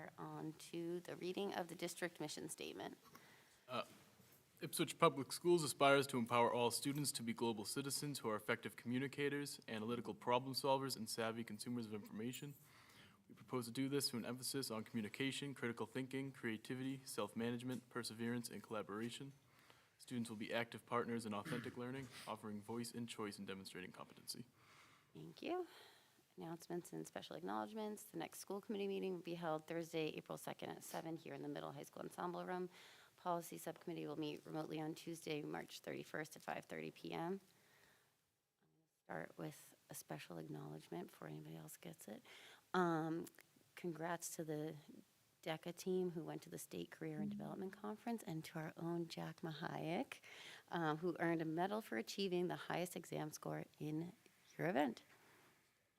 are on to the reading of the district mission statement. Ipswich Public Schools aspires to empower all students to be global citizens who are effective communicators, analytical problem solvers, and savvy consumers of information. We propose to do this through an emphasis on communication, critical thinking, creativity, self-management, perseverance, and collaboration. Students will be active partners in authentic learning, offering voice and choice and demonstrating competency. Thank you. Announcements and special acknowledgements. The next school committee meeting will be held Thursday, April 2nd at 7 here in the Middle High School Ensemble Room. Policy Subcommittee will meet remotely on Tuesday, March 31st at 5:30 p.m. Start with a special acknowledgement before anybody else gets it. Congrats to the DECA team who went to the State Career and Development Conference, and to our own Jack Mahayek, who earned a medal for achieving the highest exam score in your event.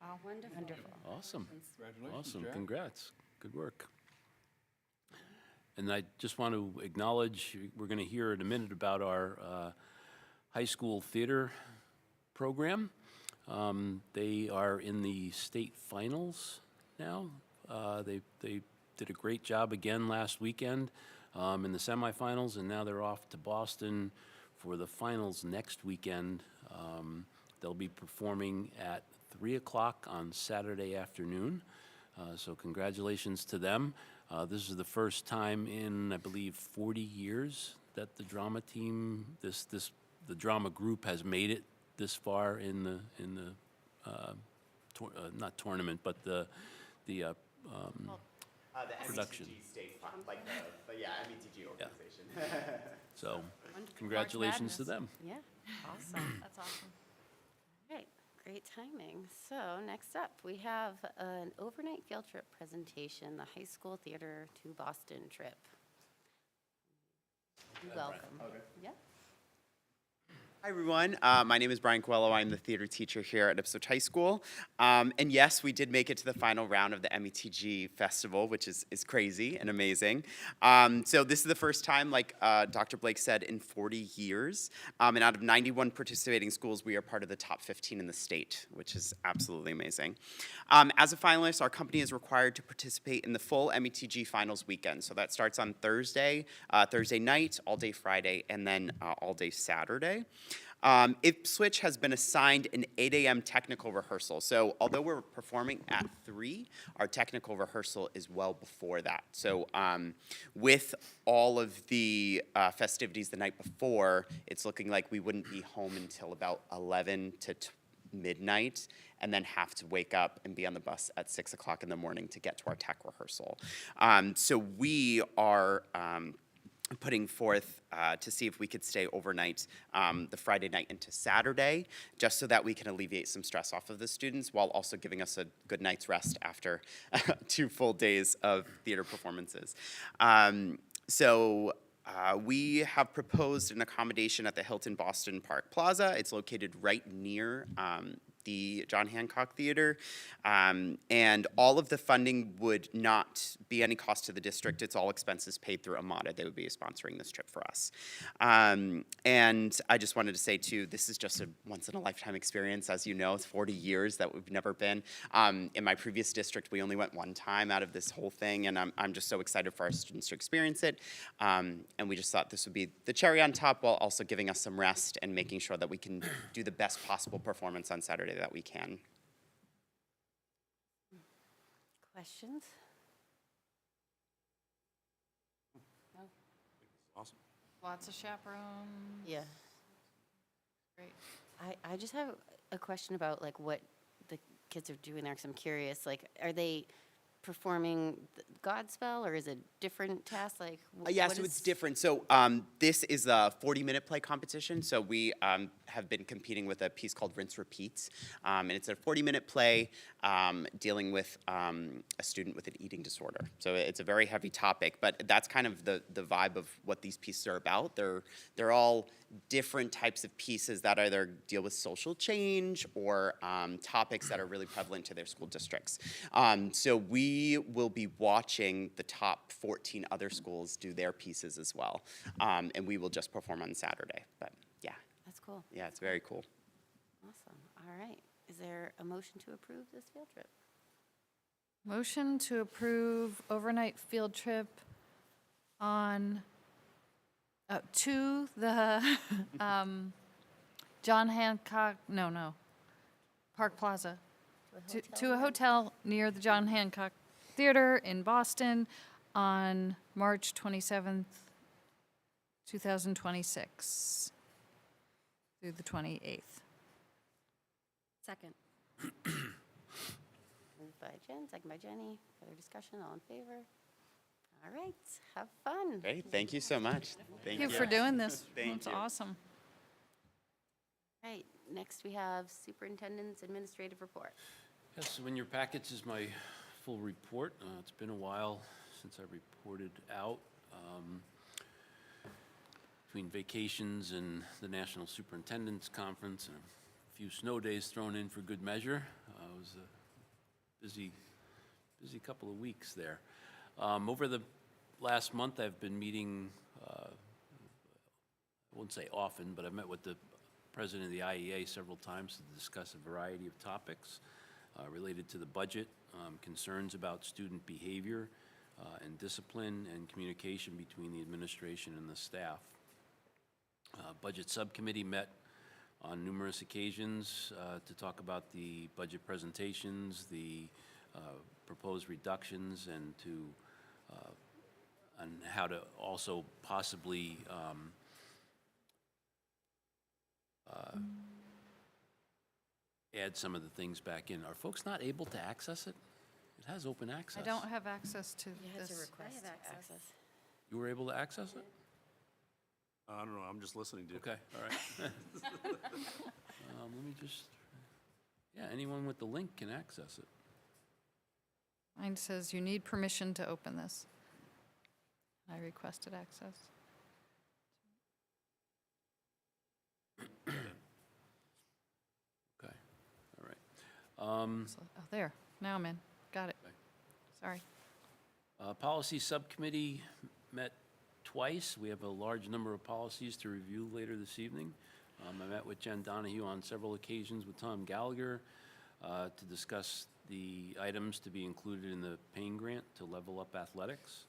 Wow, wonderful. Wonderful. Awesome. Congratulations, Awesome, Jack. congrats. Good work. And I just want to acknowledge, we're going to hear in a minute about our high school theater program. They are in the state finals now. They did a great job again last weekend in the semifinals, and now they're off to Boston for the finals next weekend. They'll be performing at 3 o'clock on Saturday afternoon. So congratulations to them. This is the first time in, I believe, 40 years that the drama team, the drama group has made it this far in the not tournament, but the production. METG state fund, like the METG organization. So Wonderful. congratulations to March them. Yeah. Awesome, that's awesome. Right, great timing. So next up, we have an overnight field trip presentation, the high school theater to Boston trip. Welcome. Yeah. Hi, everyone. My name is Brian Coelho. I'm the theater teacher here at Ipswich High School. And yes, we did make it to the final round of the METG festival, which is crazy and amazing. So this is the first time, like Dr. Blake said, in 40 years. And out of 91 participating schools, we are part of the top 15 in the state, which is absolutely amazing. As a finalist, our company is required to participate in the full METG finals weekend. So that starts on Thursday night, all day Friday, and then all day Saturday. Ipswich has been assigned an 8 a.m. technical rehearsal. So although we're performing at 3, our technical rehearsal is well before that. So with all of the festivities the night before, it's looking like we wouldn't be home until about 11 to midnight, and then have to wake up and be on the bus at 6 o'clock in the morning to get to our tech rehearsal. So we are putting forth to see if we could stay overnight the Friday night into Saturday, just so that we can alleviate some stress off of the students while also giving us a good night's rest after 2 full days of theater performances. We have proposed an accommodation at the Hilton Boston Park Plaza. It's located right near the John Hancock Theater, and all of the funding would not be any cost to the district. It's all expenses paid through Amada. They would be sponsoring this trip for us. And I just wanted to say too, this is just a once-in-a-lifetime experience. As you know, it's 40 years that we've never been. In my previous district, we only went one time out of this whole thing, and I'm just so excited for our students to experience it. And we just thought this would be the cherry on top, while also giving us some rest and making sure that we can do the best possible performance on Saturday that we can. Questions? No, Awesome. lots of chaperones. Yeah. Great. I just have a question about like what the kids are doing there, because I'm curious. Like, are they performing Godspell, or is it different tasks? Like, Yeah, what so is- it's different. So this is a 40-minute play competition. So we have been competing with a piece called Rinse Repeats. And it's a 40-minute play dealing with a student with an eating disorder. So it's a very heavy topic, but that's kind of the vibe of what these pieces are about. They're all different types of pieces that either deal with social change or topics that are really prevalent to their school districts. So we will be watching the top 14 other schools do their pieces as well. And we will just perform on Saturday. But yeah, That's cool. yeah, it's very cool. Awesome. All right. Is there a motion to approve this field trip? Motion to approve overnight field trip on, to the John Hancock, Park Plaza. To a hotel near the John Hancock Theater in Boston on March 27th, 2026 through the 28th. Second. Moved by Jen, second by Jenny. Further discussion, all in favor? All right, have fun. Great, thank you so much. Thank you for doing this. Thank It's you. awesome. Right, next we have superintendent's administrative report. Yes, so in your packets is my full report. It's been a while since I reported out. Between vacations and the National Superintendent's Conference and a few snow days thrown in for good measure, it was a busy couple of weeks there. Over the last month, I've been meeting, I won't say often, but I've met with the president of the IEA several times to discuss a variety of topics related to the budget, concerns about student behavior and discipline, and communication between the administration and the staff. Budget Subcommittee met on numerous occasions to talk about the budget presentations, the proposed reductions, and to on how to also possibly add some of the things back in. Are folks not able to access it? It has open access. I don't have access to It's a this. request to access. You were able to access it? I don't know, I'm just listening to you. Okay, all right. Let me just, yeah, anyone with the link can access it. Mine says you need permission to open this. I requested access. Okay, all right. So, oh, there, now I'm in. Got it. Okay. Sorry. Policy Subcommittee met twice. We have a large number of policies to review later this evening. I met with Jen Donahue on several occasions with Tom Gallagher to discuss the items to be included in the Payne Grant to level up athletics.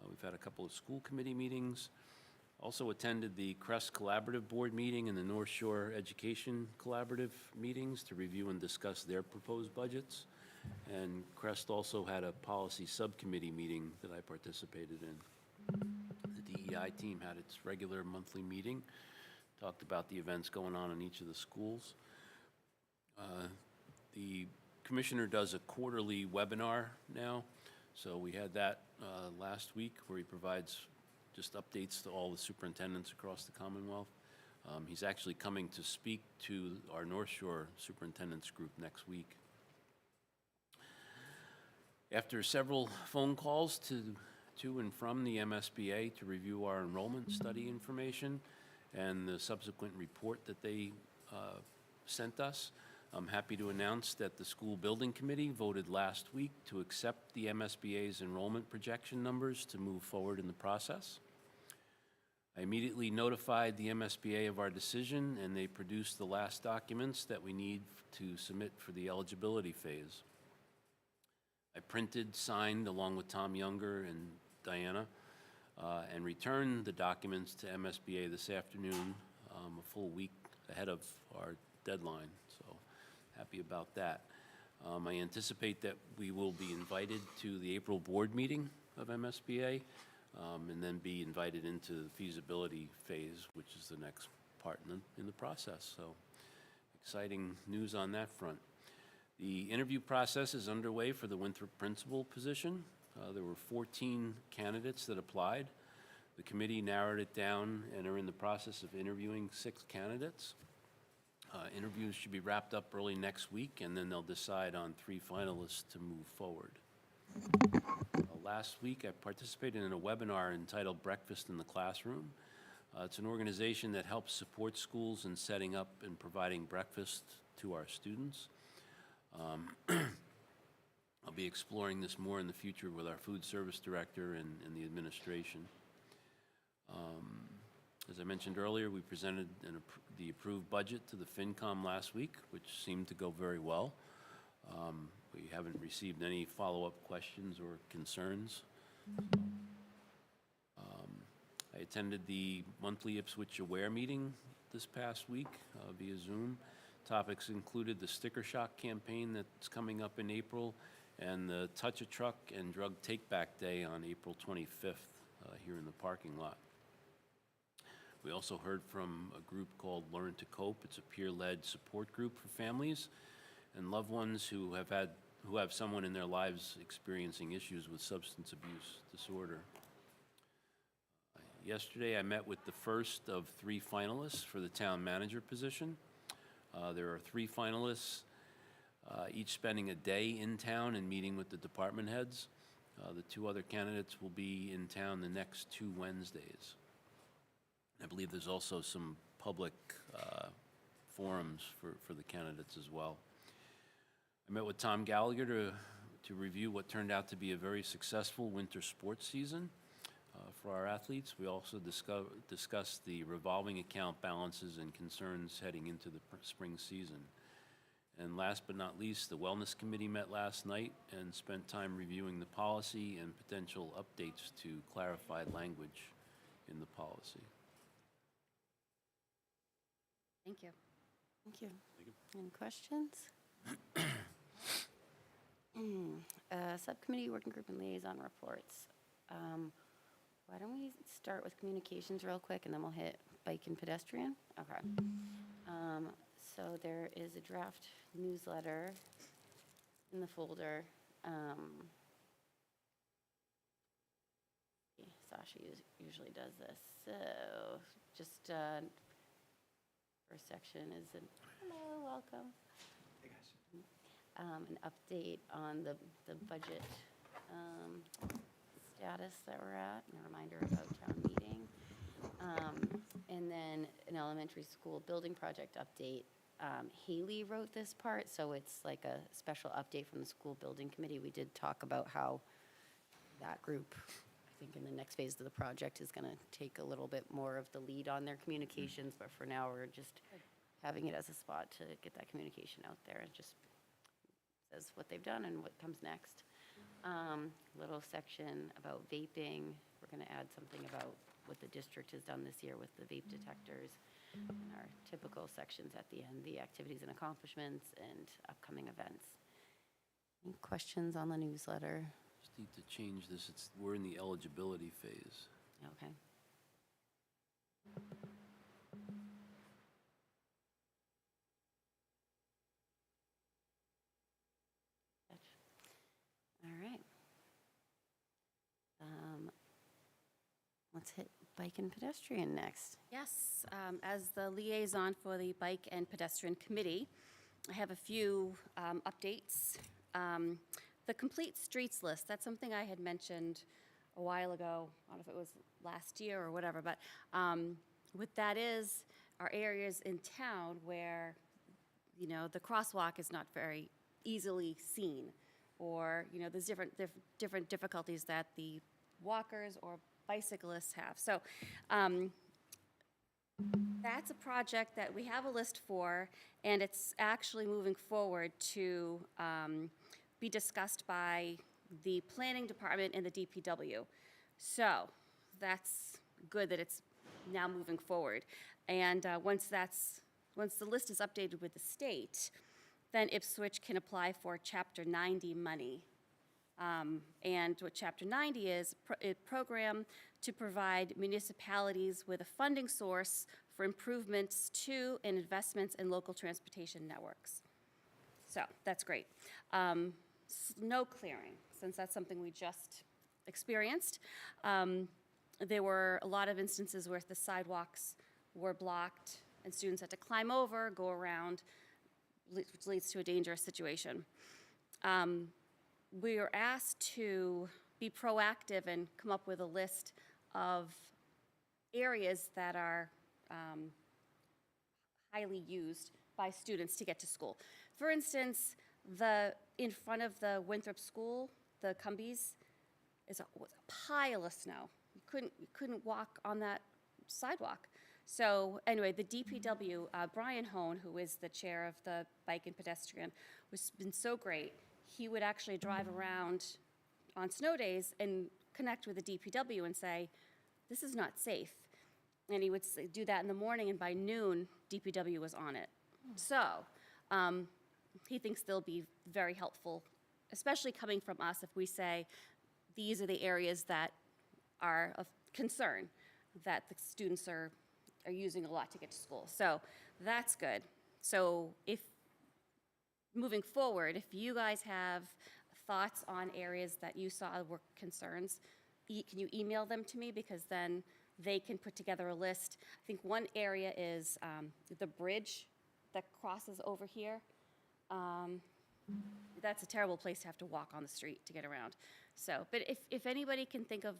We've had a couple of school committee meetings. Also attended the Crest Collaborative Board meeting and the North Shore Education Collaborative meetings to review and discuss their proposed budgets. And Crest also had a policy subcommittee meeting that I participated in. The DEI team had its regular monthly meeting, talked about the events going on in each of the schools. The commissioner does a quarterly webinar now, so we had that last week where he provides just updates to all the superintendents across the Commonwealth. He's actually coming to speak to our North Shore Superintendents Group next week. After several phone calls to and from the MSBA to review our enrollment study information and the subsequent report that they sent us, I'm happy to announce that the School Building Committee voted last week to accept the MSBA's enrollment projection numbers to move forward in the process. I immediately notified the MSBA of our decision, and they produced the last documents that we need to submit for the eligibility phase. I printed, signed, along with Tom Younger and Diana, and returned the documents to MSBA this afternoon, a full week ahead of our deadline, so happy about that. I anticipate that we will be invited to the April board meeting of MSBA, and then be invited into the feasibility phase, which is the next part in the process. So exciting news on that front. The interview process is underway for the Winthrop principal position. There were 14 candidates that applied. The committee narrowed it down and are in the process of interviewing 6 candidates. Interviews should be wrapped up early next week, and then they'll decide on 3 finalists to move forward. Last week, I participated in a webinar entitled Breakfast in the Classroom. It's an organization that helps support schools in setting up and providing breakfast to our students. I'll be exploring this more in the future with our food service director and the administration. As I mentioned earlier, we presented the approved budget to the FinCom last week, which seemed to go very well. We haven't received any follow-up questions or concerns. I attended the monthly Ipswich Aware meeting this past week via Zoom. Topics included the sticker shock campaign that's coming up in April and the Touch a Truck and Drug Take-Back Day on April 25th here in the parking lot. We also heard from a group called Learn to Cope. It's a peer-led support group for families and loved ones who have someone in their lives experiencing issues with substance abuse disorder. Yesterday, I met with the first of 3 finalists for the town manager position. There are 3 finalists, each spending a day in town and meeting with the department heads. The 2 other candidates will be in town the next 2 Wednesdays. I believe there's also some public forums for the candidates as well. I met with Tom Gallagher to review what turned out to be a very successful winter sports season for our athletes. We also discussed the revolving account balances and concerns heading into the spring season. And last but not least, the Wellness Committee met last night and spent time reviewing the policy and potential updates to clarify language in the policy. Thank you. Thank you. Any questions? Subcommittee, working group, and liaison reports. Why don't we start with communications real quick, and then we'll hit bike and pedestrian? Okay. So there is a draft newsletter in the folder. Sasha usually does this. So just first section is hello, welcome. Hey guys. An update on the budget status that we're at, and a reminder about town meeting. And then an elementary school building project update. Haley wrote this part, so it's like a special update from the school building committee. We did talk about how that group, I think in the next phase of the project, is gonna take a little bit more of the lead on their communications, but for now, we're just having it as a spot to get that communication out there. It just says what they've done and what comes next. Little section about vaping. We're gonna add something about what the district has done this year with the vape detectors. And our typical sections at the end, the activities and accomplishments and upcoming events. Any questions on the newsletter? Just need to change this. We're in the eligibility phase. Okay. All right. Let's hit bike and pedestrian next. Yes, as the liaison for the Bike and Pedestrian Committee, I have a few updates. The complete streets list, that's something I had mentioned a while ago. I don't know if it was last year or whatever, but what that is are areas in town where, you know, the crosswalk is not very easily seen, or, you know, there's different difficulties that the walkers or bicyclists have. So that's a project that we have a list for, and it's actually moving forward to be discussed by the planning department and the DPW. So that's good that it's now moving forward. And once the list is updated with the state, then Ipswich can apply for Chapter 90 money. And what Chapter 90 is, a program to provide municipalities with a funding source for improvements to and investments in local transportation networks. So that's great. Snow clearing, since that's something we just experienced. There were a lot of instances where the sidewalks were blocked and students had to climb over, go around, which leads to a dangerous situation. We were asked to be proactive and come up with a list of areas that are highly used by students to get to school. For instance, in front of the Winthrop School, the Cumbies, was a pile of snow. You couldn't walk on that sidewalk. So anyway, the DPW, Brian Hone, who is the chair of the Bike and Pedestrian, has been so great. he would actually drive around on snow days and connect with the DPW and say, this is not safe. And he would do that in the morning, and by noon, DPW was on it. So, he thinks they'll be very helpful, especially coming from us if we say, these are the areas that are of concern, that the students are using a lot to get to school. So that's good. So moving forward, if you guys have thoughts on areas that you saw were concerns, can you email them to me? Because then they can put together a list. I think one area is the bridge that crosses over here. That's a terrible place to have to walk on the street to get around. So, but if anybody can think of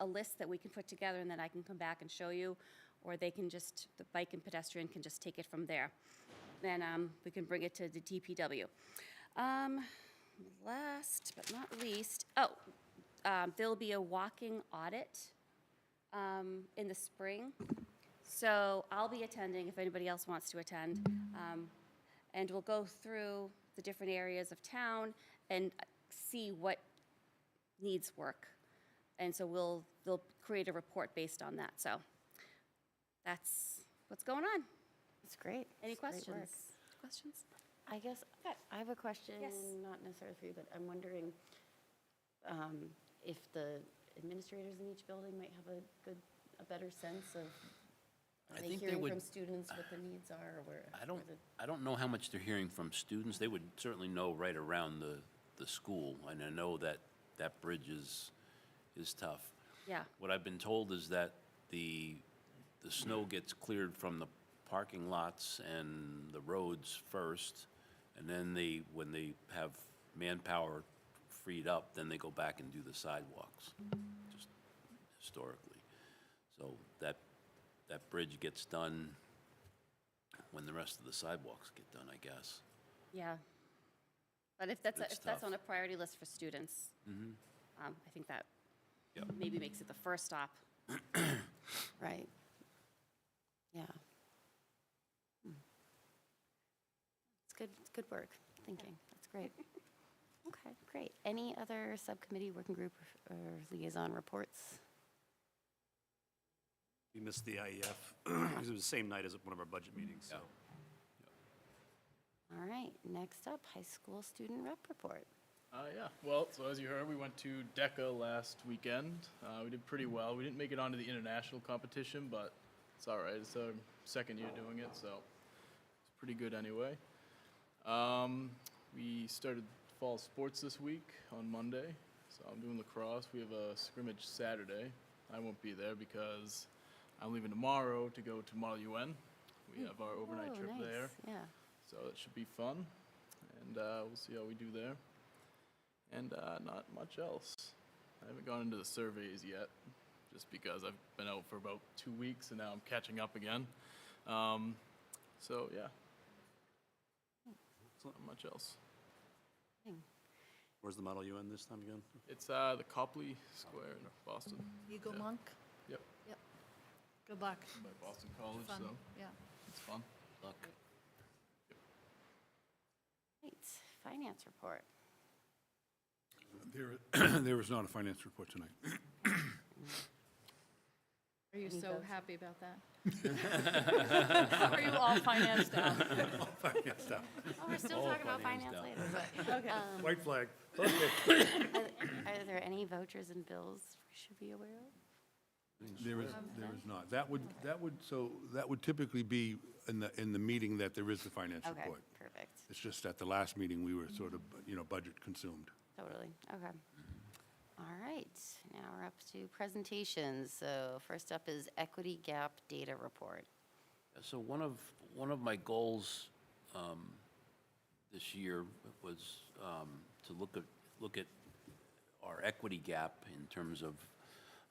a list that we can put together and then I can come back and show you, or they can just, the bike and pedestrian can just take it from there. Then we can bring it to the DPW. Last but not least, there'll be a walking audit in the spring. So I'll be attending if anybody else wants to attend. And we'll go through the different areas of town and see what needs work. And so they'll create a report based on that. So that's what's going on. That's great. Any That's great work. Questions? I guess I have a question, Yes. not necessarily for you, but I'm wondering if the administrators in each building might have a better sense of, I are they think they hearing would- from students what the needs are, or where? I don't know how much they're hearing from students. They would certainly know right around the school, and I know that that bridge is tough. Yeah. What I've been told is that the snow gets cleared from the parking lots and the roads first, and then when they have manpower freed up, then they go back and do the sidewalks, just historically. So that bridge gets done when the rest of the sidewalks get done, I guess. Yeah. But if that's It's if that's tough. on a priority list for students, I think that Yep. maybe makes it the first stop. Right. Yeah. It's good work, thinking. That's great. Okay, great. Any other subcommittee, working group, or liaison reports? We missed the IEF, because it was the same night as one of our budget meetings, so. All right, next up, high school student rep report. Yeah, well, so as you heard, we went to DECA last weekend. We did pretty well. We didn't make it onto the international competition, but it's all right. It's our second year doing it, so it's pretty good anyway. We started fall sports this week on Monday, so I'm doing lacrosse. We have a scrimmage Saturday. I won't be there because I'm leaving tomorrow to go to Model UN. We have our overnight Oh, trip nice. there. Yeah. So it should be fun, and we'll see how we do there. And not much else. I haven't gone into the surveys yet, just because I've been out for about 2 weeks, and now I'm catching up again. So yeah, not much else. Where's the Model UN this time again? It's the Copley Square in Boston, Eagle Yeah. Monk? Yep. Yep. Good luck. by Boston College, Fun, so yeah. it's fun. Luck. Great. Finance report. There is not a finance report tonight. Are you Any so votes? happy about that? Are you all financed out? Finance stuff. Oh, we're still All talking about finance finance down. later, but, White flag. are there any vouchers and bills we should be aware of? There is not. That would typically be in the meeting that there is the finance Okay, report. perfect. It's just at the last meeting, we were sort of, budget consumed. Totally, okay. All right, now we're up to presentations. So first up is Equity Gap Data Report. So one of my goals this year was to look at our equity gap in terms of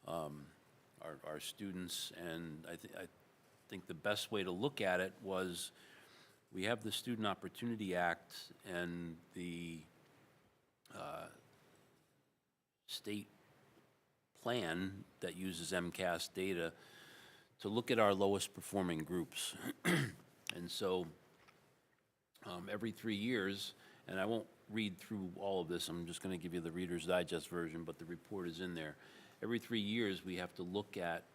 our students, and I think the best way to look at it was we have the Student Opportunity Act and the state plan that uses MCAS data to look at our lowest performing groups. And so every 3 years, and I won't read through all of this. I'm just going to give you the Reader's Digest version, but the report is in there. Every 3 years, we have to look at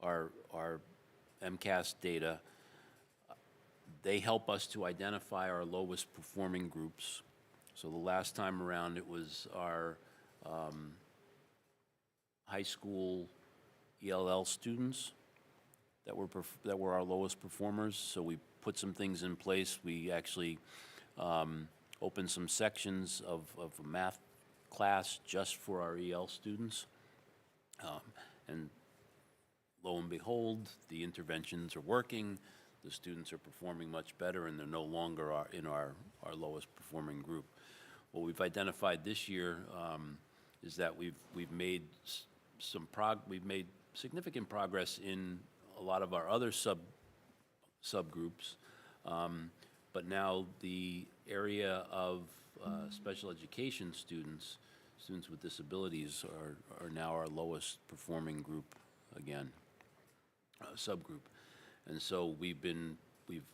our MCAS data. They help us to identify our lowest performing groups. So the last time around, it was our high school ELL students that were our lowest performers. So we put some things in place. We actually opened some sections of a math class just for our EL students. And lo and behold, the interventions are working. The students are performing much better, and they're no longer in our lowest performing group. What we've identified this year is that we've made significant progress in a lot of our other subgroups, but now the area of special education students with disabilities are now our lowest performing group again, subgroup. And so we've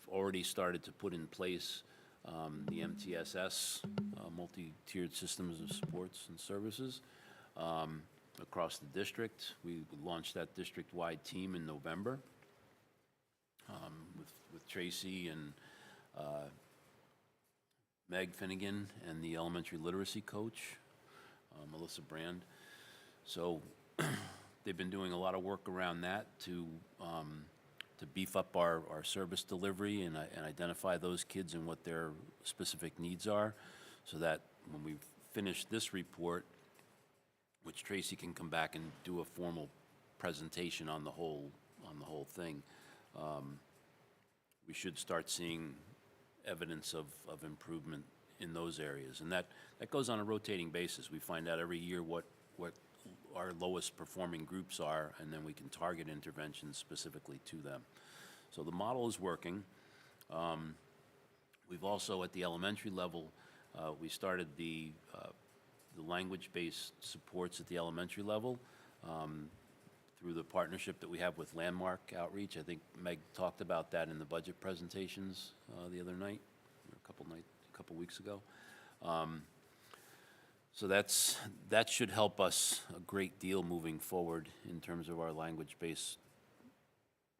already started to put in place the MTSS, multi-tiered systems of supports and services, across the district. We launched that district-wide team in November with Tracy and Meg Finnegan and the elementary literacy coach, Melissa Brand. So they've been doing a lot of work around that to beef up our service delivery and identify those kids and what their specific needs are, so that when we finish this report, which Tracy can come back and do a formal presentation on the whole thing, we should start seeing evidence of improvement in those areas. And that goes on a rotating basis. We find out every year what our lowest performing groups are, and then we can target interventions specifically to them. So the model is working. We've also, at the elementary level, we started the language-based supports at the elementary level through the partnership that we have with Landmark Outreach. I think Meg talked about that in the budget presentations the other night, or a couple weeks ago. So that should help us a great deal moving forward in terms of our language-based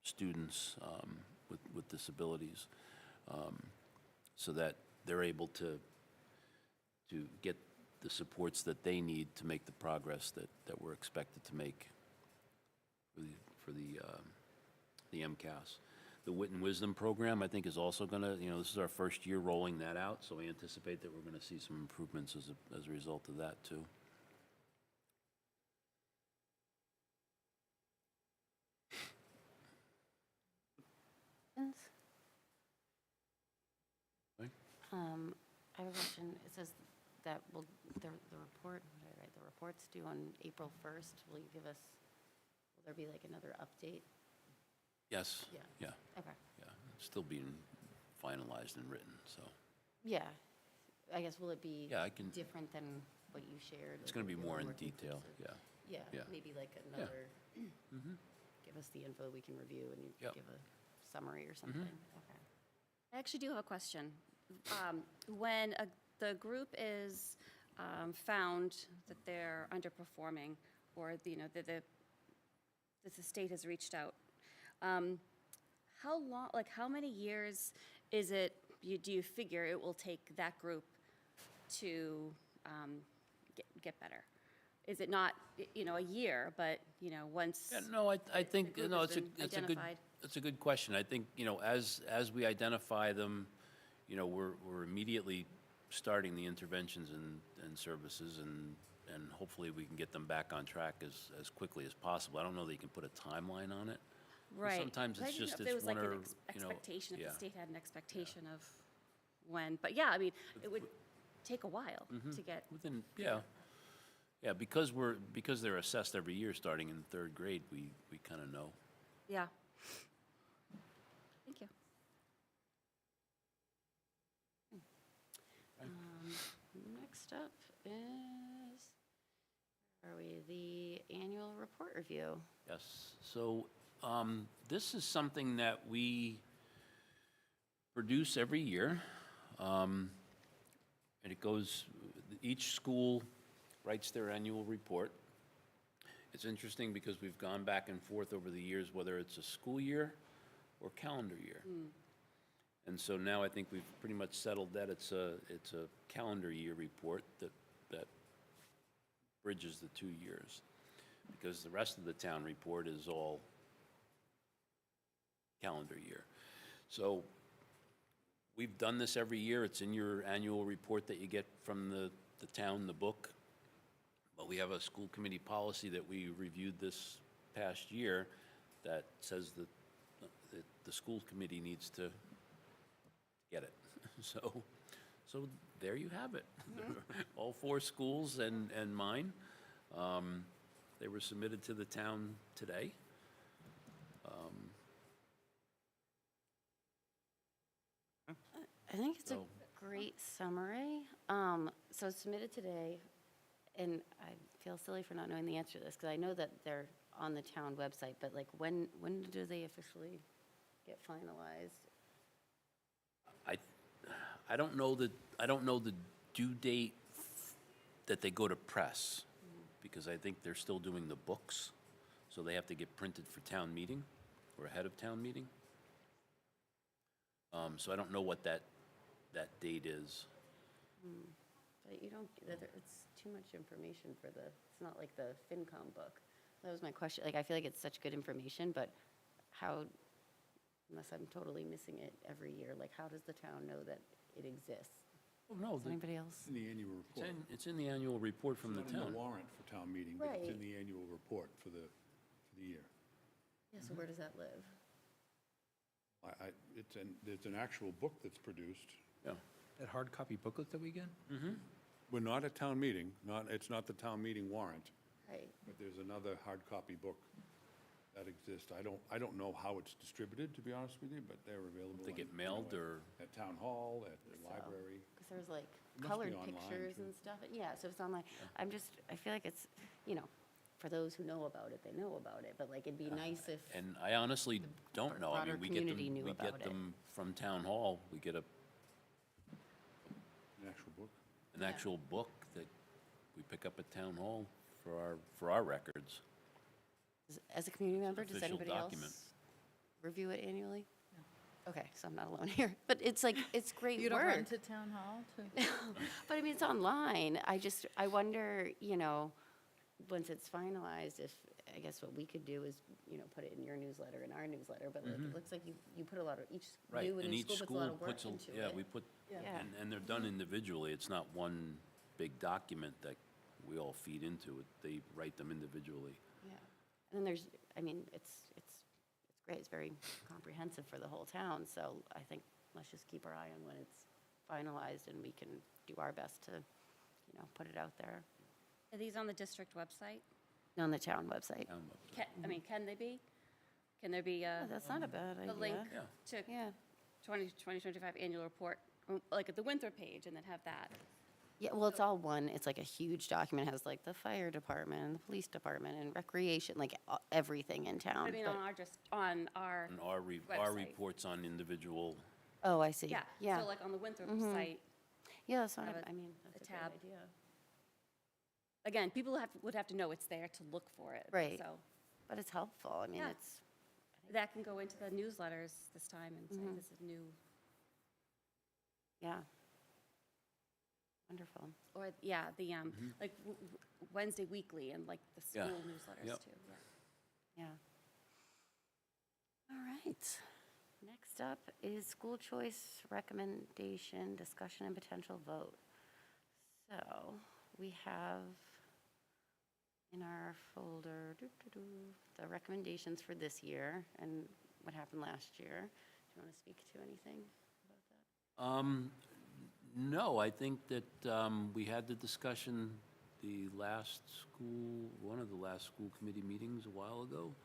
students with disabilities, so that they're able to get the supports that they need to make the progress that we're expected to make for the MCAS. The Wit and Wisdom program, I think, is also going to, this is our first year rolling that out, so we anticipate that we're going to see some improvements as a result of that, too. Right. I have a question. It says that the report, what did I write? The report's due on April 1st. Will there be like another update? Yes. Yeah. Yeah. Okay. Yeah. It's still being finalized and written, so. Yeah. I guess, will it be Yeah, I can- different than what you shared? It's Like, going to be will it more in conclusive? detail, yeah. Yeah, Yeah. maybe like another, give us the info we can review and you Yep. give a summary or something. Okay. I actually do have a question. When the group is found that they're underperforming, or that the state has reached out, how long, like how many years do you figure it will take that group to get better? Is it not, a year, but, once? Yeah, no, I think, group no, has been it's a good, identified? it's a good question. I think, as we identify them, we're immediately starting the interventions and services, and hopefully we can get them back on track as quickly as possible. I don't know that you can put a timeline on it. Right. Sometimes But I it's didn't know just, if there it's was like one an or, expectation, if yeah. the state had an expectation of when, but yeah, I mean, it would take a while to get. Within, yeah, because they're assessed every year, starting in third grade, we kind of know. Yeah. Thank you. Next up is, where are we, the annual report review. Yes, so this is something that we produce every year. And it goes, each school writes their annual report. It's interesting because we've gone back and forth over the years, whether it's a school year or calendar year. And so now I think we've pretty much settled that it's a calendar year report that bridges the 2 years. Because the rest of the town report is all calendar year. So we've done this every year. It's in your annual report that you get from the town, the book. But we have a school committee policy that we reviewed this past year that says that the school committee needs to get it. So there you have it. All 4 schools and mine. They were submitted to the town today. I think it's a So- great summary. So it's submitted today, and I feel silly for not knowing the answer to this, because I know that they're on the town website, but like, when do they officially get finalized? I don't know the due date that they go to press, because I think they're still doing the books, so they have to get printed for town meeting, or ahead of town meeting. So I don't know what that date is. But you don't, it's too much information for it's not like the FinCom book. That was my question. Like, I feel like it's such good information, but how, unless I'm totally missing it every year, like, how does the town know that it exists? Oh, no, Does anybody else? In the annual report. it's in the annual report from the It's not in town. the warrant for town meeting, but it's Right. in the annual report for the year. Yeah, so where does that live? There's an actual book that's produced. Yeah. That hard copy booklet that we get? We're not at town meeting, it's not the town meeting warrant, Right. but there's another hard copy book that exists. I don't know how it's distributed, to be honest with you, but they're available. They get on, mailed at- or? At town hall, at the So, library. Because there's like be colored online, pictures too. and stuff. Yeah, so it's online. I feel like it's, for those who know about it, they know about it, but like, it'd be nice if, And I honestly don't know. I broader mean, we get them, community knew we about get it. them from town hall. We get An actual book. an actual book that we pick up at town hall for our records. as a community member, does official anybody document. else review it annually? Okay, so I'm not alone here, but it's like, it's great You don't run work. to town hall to? But I mean, it's online. I wonder, once it's finalized, if, I guess what we could do is, put it in your newsletter and our newsletter, but like, it looks like you put a lot of, Right, you and and each each school puts a lot school of work puts, into yeah, it. we put, Yeah. and they're done individually. It's not one big document that we all feed into it. They write them individually. Yeah. And then there's, I mean, it's great. It's very comprehensive for the whole town, so I think let's just keep our eye on when it's finalized, and we can do our best to, put it out there Are these on the district website? on the town website. Town website. Can they be? Can there be Oh, that's not a bad a link idea. Yeah. to Yeah. 2025 annual report, like at the Winthrop page, and then have that? Yeah, well, it's all one, it's like a huge document, it has like the fire department and the police department and recreation, like everything in town. I mean, but- on our, And our Website. reports on individual, Oh, I see. yeah. Yeah, So like on the Winthrop site, yeah, that's not, have I mean, that's a great tab. idea. again, people would have to know it's there to look for it. Right. So But it's helpful, I mean, Yeah. it's, that can go into the newsletters this time and say this is new. yeah. Wonderful. Or, yeah, the, like Wednesday Weekly and like the Yeah. school newsletters Yep. too. Yeah. Yeah. All right. Next up is school choice recommendation, discussion, and potential vote. So we have in our folder the recommendations for this year and what happened last year. Do you want to speak to anything about that? No, I think that we had the discussion one of the last school committee meetings a while ago.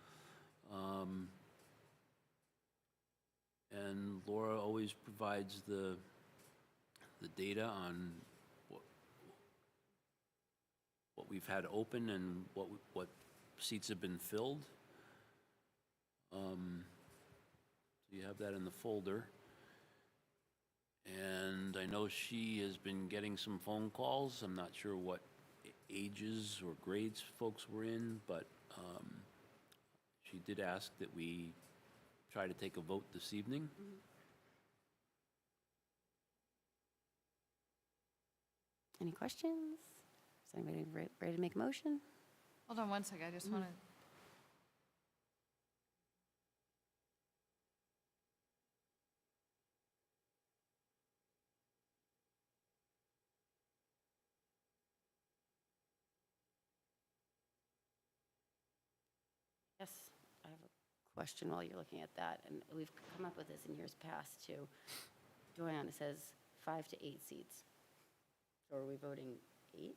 And Laura always provides the data on what we've had open and what seats have been filled. So you have that in the folder. And I know she has been getting some phone calls. I'm not sure what ages or grades folks were in, but she did ask that we try to take a vote this evening. Any questions? Is anybody ready to make a motion? Hold on one second, I just want to. Yes, I have a question while you're looking at that, and we've come up with this in years past too. Joanne, it says 5 to 8 seats. So are we voting 8?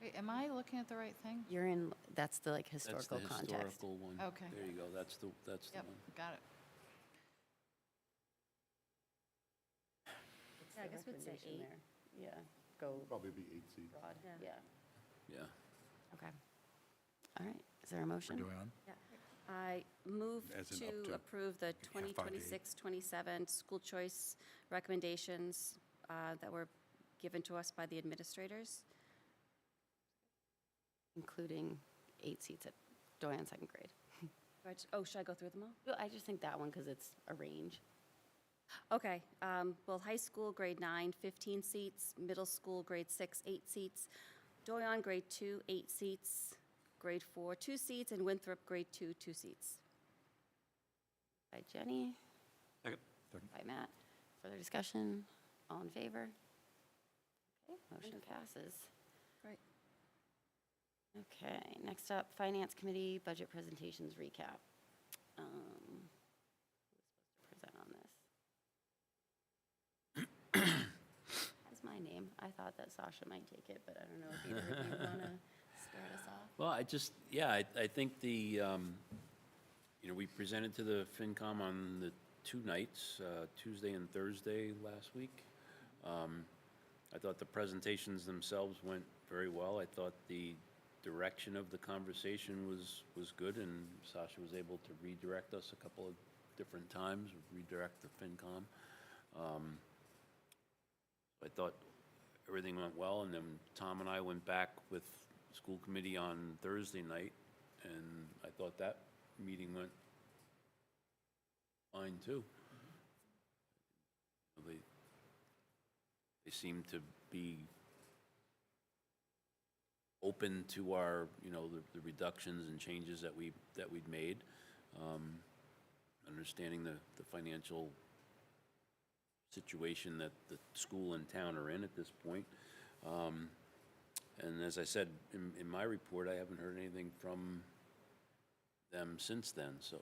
Wait, am I looking at the right thing? You're in, that's the like That's historical the context. historical one. Okay. There you go, that's the Yep, one. got it. What's Yeah, I the guess we'd say recommendation 8. there? Yeah, go Probably be 8 seats. broad, Yeah. yeah, Yeah. okay. All right, is there a motion? Joanne? I move As in up to to- approve the 2026-27 school choice recommendations that were given to us by the administrators. Including 8 seats at Joanne second grade. Should I go through them all? Well, I just think that one, because it's a range. Okay, well, high school, grade 9, 15 seats, middle school, grade 6, 8 seats, Doyon, grade 2, 8 seats, grade 4, 2 seats, and Winthrop, grade 2, 2 seats. By Jenny, Second. by Matt. Further discussion? All in favor? Okay, motion passes. Right. Okay, next up, Finance Committee Budget Presentations Recap. Who's supposed to present on this? That's my name. I thought that Sasha might take it, but I don't know if either of you want to start us off. Well, I think we presented to the FinCom on the 2 nights, Tuesday and Thursday last week. I thought the presentations themselves went very well. I thought the direction of the conversation was good, and Sasha was able to redirect us a couple of different times, redirect the FinCom. I thought everything went well, and then Tom and I went back with school committee on Thursday night, and I thought that meeting went fine too. They seemed to be open to our, the reductions and changes that we'd made, understanding the financial situation that the school and town are in at this point. And as I said in my report, I haven't heard anything from them since then, so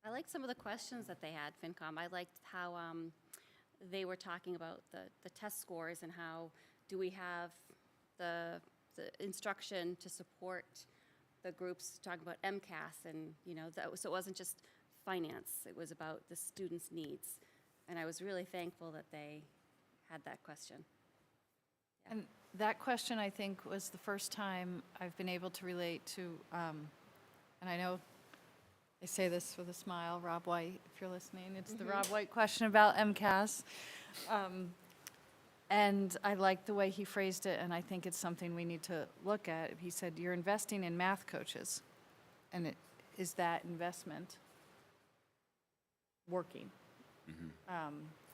I liked some of the questions that they had, FinCom. I liked how they were talking about the test scores and how do we have the instruction to support the groups talking about MCAS and, so it wasn't just finance, it was about the students' needs. And I was really thankful that they had that question. And that question, I think, was the first time I've been able to relate to, and I know I say this with a smile, Rob White, if you're listening, it's the Rob White question about MCAS. And I like the way he phrased it, and I think it's something we need to look at. He said, you're investing in math coaches, and is that investment working?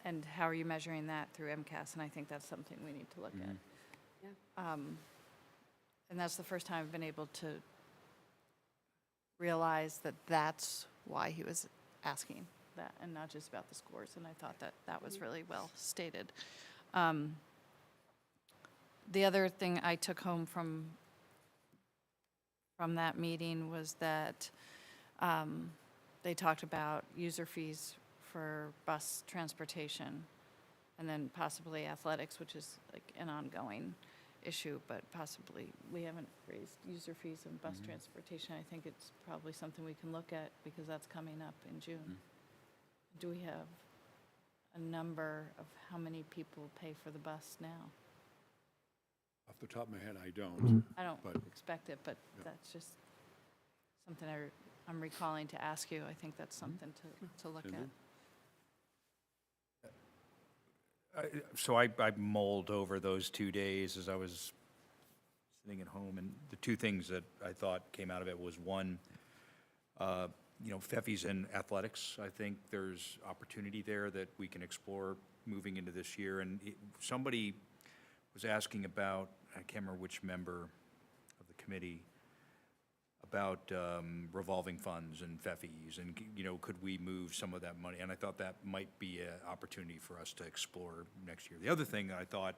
And how are you measuring that through MCAS? And I think that's something we need to look at. Yeah. And that's the first time I've been able to realize that that's why he was asking that, and not just about the scores. And I thought that was really well stated. The other thing I took home from that meeting was that they talked about user fees for bus transportation, and then possibly athletics, which is like an ongoing issue, but possibly we haven't raised user fees in bus transportation. I think it's probably something we can look at because that's coming up in June. Do we have a number of how many people pay for the bus now? Off the top of my head, I don't. I don't But- expect it, but Yeah. that's just something I'm recalling to ask you. I think that's something to look at. So I mulled over those 2 days as I was sitting at home, and the two things that I thought came out of it was, one, FEFI's and athletics. I think there's opportunity there that we can explore moving into this year. And somebody was asking about, I can't remember which member of the committee, about revolving funds and FEFIs, and, could we move some of that money? And I thought that might be an opportunity for us to explore next year. The other thing that I thought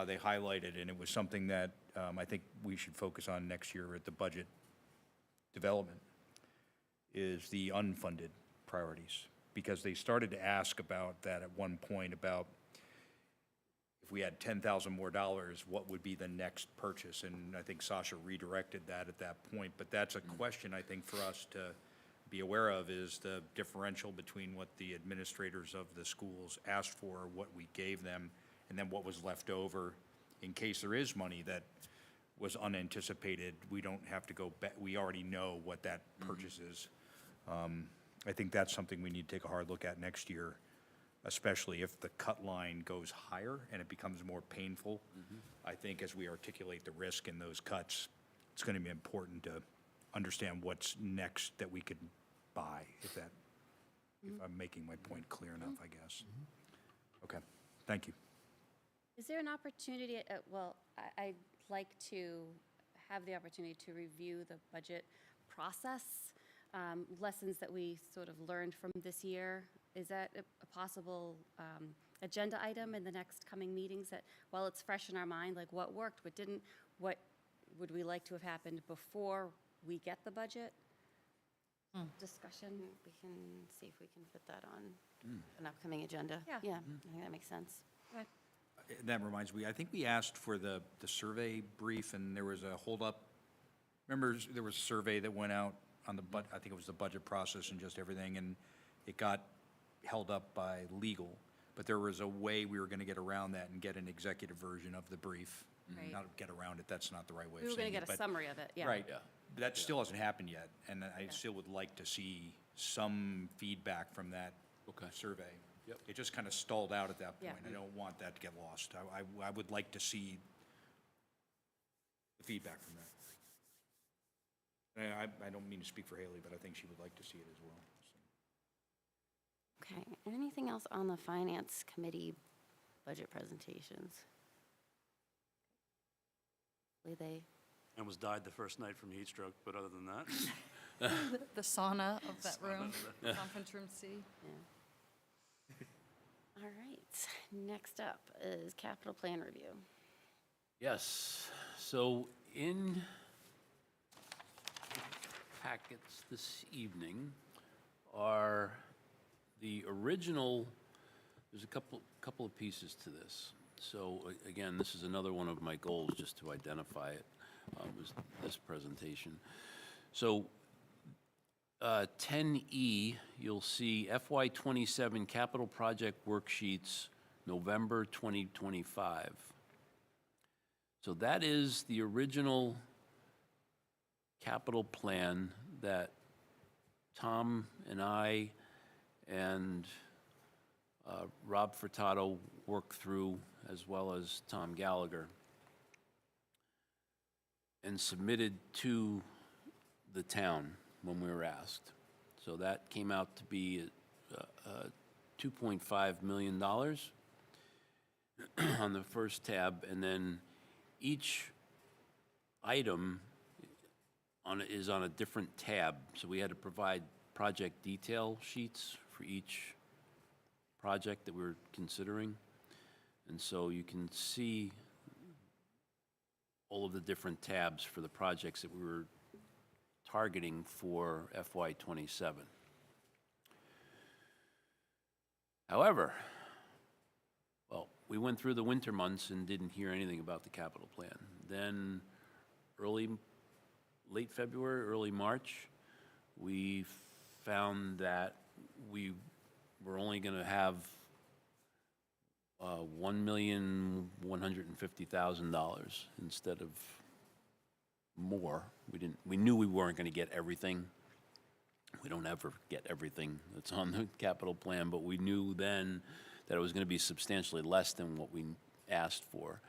they highlighted, and it was something that I think we should focus on next year at the budget development, is the unfunded priorities. Because they started to ask about that at one point, about if we had $10,000 more, what would be the next purchase? And I think Sasha redirected that at that point. But that's a question, I think, for us to be aware of, is the differential between what the administrators of the schools asked for, what we gave them, and then what was left over in case there is money that was unanticipated. We don't have to go back. We already know what that purchase is. I think that's something we need to take a hard look at next year, especially if the cut line goes higher and it becomes more painful. I think as we articulate the risk in those cuts, it's going to be important to understand what's next that we could buy, if I'm making my point clear enough, I guess. Okay, thank you. Is there an opportunity, I'd like to have the opportunity to review the budget process, lessons that we sort of learned from this year. Is that a possible agenda item in the next coming meetings, that while it's fresh in our mind, like what worked, what didn't, what would we like to have happened before we get the budget discussion? We can see if we can put that on an upcoming agenda. Yeah. Yeah, I think that makes sense. Okay. That reminds me, I think we asked for the survey brief, and there was a holdup. Remember, there was a survey that went out on I think it was the budget process and just everything, and it got held up by legal. But there was a way we were going to get around that and get an executive version of the brief. Right. Not get around it, that's not the right way We of were going saying to it. get a but- summary of it, yeah. Right. That still hasn't happened yet, and I still would like to see some feedback from that survey. Yep. It just kind of stalled out at that Yeah. point. I don't want that to get lost. I would like to see the feedback from that. And I don't mean to speak for Haley, but I think she would like to see it as well. So. Okay, anything else on the finance committee budget presentations? They, And was died the first night from heat stroke, but other than that, The sauna of that room, conference room C. yeah. All right, next up is capital plan review. Yes, so in packets this evening are the original, there's a couple of pieces to this. So again, this is another one of my goals, just to identify it, was this presentation. So 10E, you'll see FY '27 capital project worksheets, November 2025. So that is the original capital plan that Tom and I and Rob Furtado worked through, as well as Tom Gallagher, and submitted to the town when we were asked. So that came out to be $2.5 million on the first tab, and then each item is on a different tab. So we had to provide project detail sheets for each project that we're considering. And so you can see all of the different tabs for the projects that we were targeting for FY '27. However, well, we went through the winter months and didn't hear anything about the capital plan. Then late February, early March, we found that we were only going to have $1,150,000 instead of more. We knew we weren't going to get everything We don't ever get everything that's on the capital plan, but we knew then that it was going to be substantially less than what we asked for.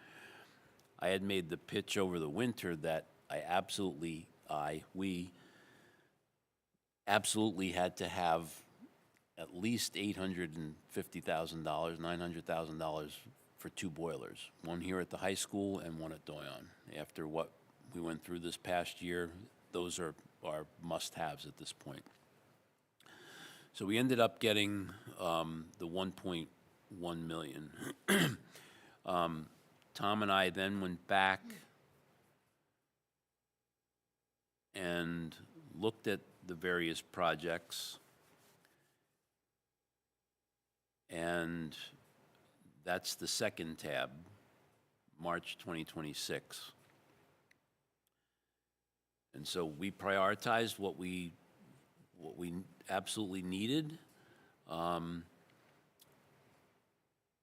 I had made the pitch over the winter that we absolutely had to have at least $850,000, $900,000 for 2 boilers, one here at the high school and one at Doyon. After what we went through this past year, those are our must-haves at this point. So we ended up getting the 1.1 million. Tom and I then went back and looked at the various projects, and that's the second tab, March 2026. And so we prioritized what we absolutely needed,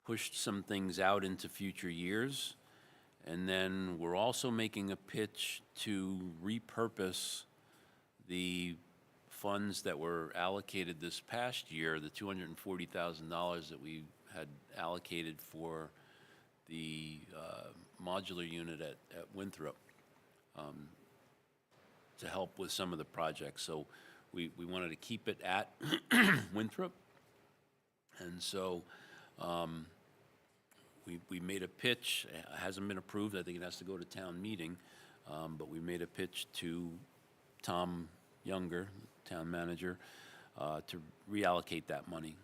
pushed some things out into future years, and then we're also making a pitch to repurpose the funds that were allocated this past year, the $240,000 that we had allocated for the modular unit at Winthrop, to help with some of the projects. So we wanted to keep it at Winthrop. And so we made a pitch. It hasn't been approved. I think it has to go to town meeting. But we made a pitch to Tom Younger, town manager, to reallocate that money.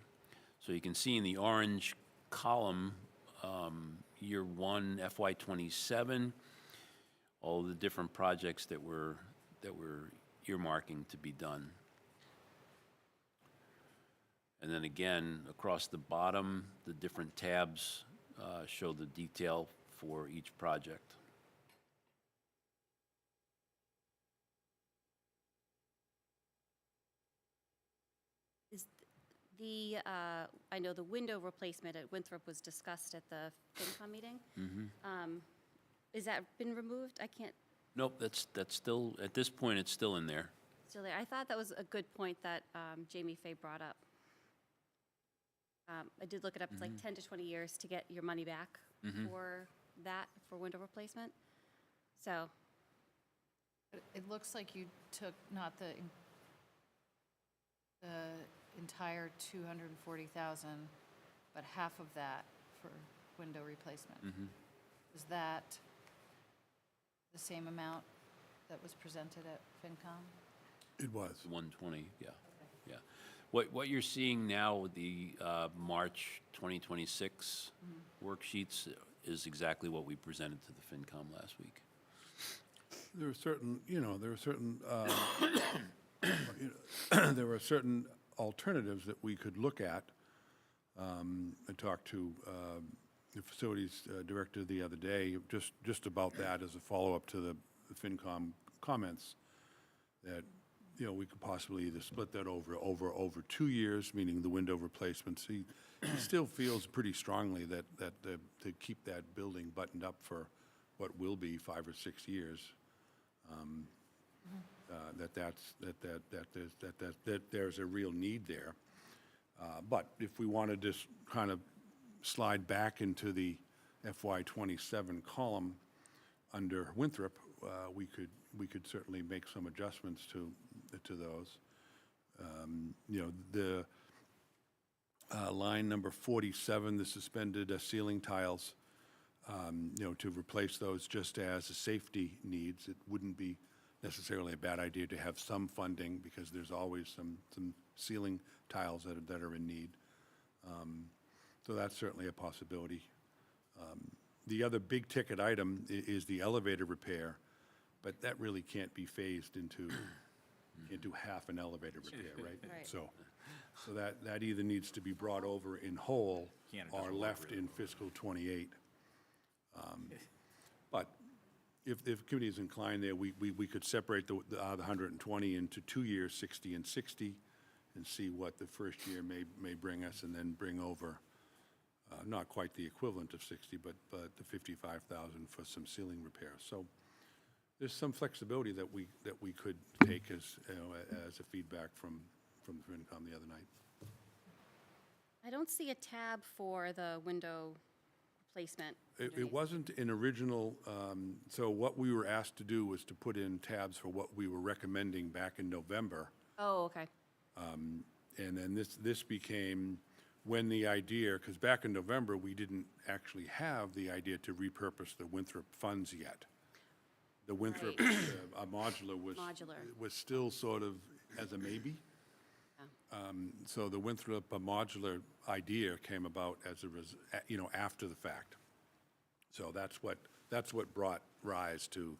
So you can see in the orange column, year 1, FY '27, all the different projects that we're earmarking to be done. And then again, across the bottom, the different tabs show the detail for each project. Is I know the window replacement at Winthrop was discussed at the FinCom meeting. Is that been removed? I can't, Nope, that's still, at this point, it's still in there. still there. I thought that was a good point that Jamie Fay brought up. I did look it up, it's like 10 to 20 years to get your money back for that, for window replacement. So, It looks like you took not the entire 240,000, but half of that for window replacement. Is that the same amount that was presented at FinCom? It was. 120, yeah, yeah. What you're seeing now with the March 2026 worksheets is exactly what we presented to the FinCom last week. There were certain alternatives that we could look at. I talked to the facilities director the other day, just about that as a follow-up to the FinCom comments, that, we could possibly either split that over 2 years, meaning the window replacements. He still feels pretty strongly that to keep that building buttoned up for what will be 5 or 6 years, that there's a real need there. But if we wanted to kind of slide back into the FY '27 column under Winthrop, we could certainly make some adjustments to those. The line number 47, the suspended ceiling tiles, to replace those just as a safety needs. It wouldn't be necessarily a bad idea to have some funding, because there's always some ceiling tiles that are in need. So that's certainly a possibility. The other big ticket item is the elevator repair, but that really can't be phased into, you can't do half an elevator repair, right? Right. So that either needs to be brought over in whole Can't or double left in fiscal '28. But if the committee is inclined there, we could separate the 120 into 2 years, 60 and 60, and see what the first year may bring us, and then bring over, not quite the equivalent of 60, but the 55,000 for some ceiling repairs. So there's some flexibility that we could take as, you know, as a feedback from the FinCom the other night. I don't see a tab for the window replacement. It wasn't an original, so what we were asked to do was to put in tabs for what we were recommending back in November. Oh, okay. And then this became when the idea, because back in November, we didn't actually have the idea to repurpose the Winthrop funds yet. The Winthrop modular was still sort of as a maybe. So the Winthrop modular idea came about as you know, after the fact. So that's what brought rise to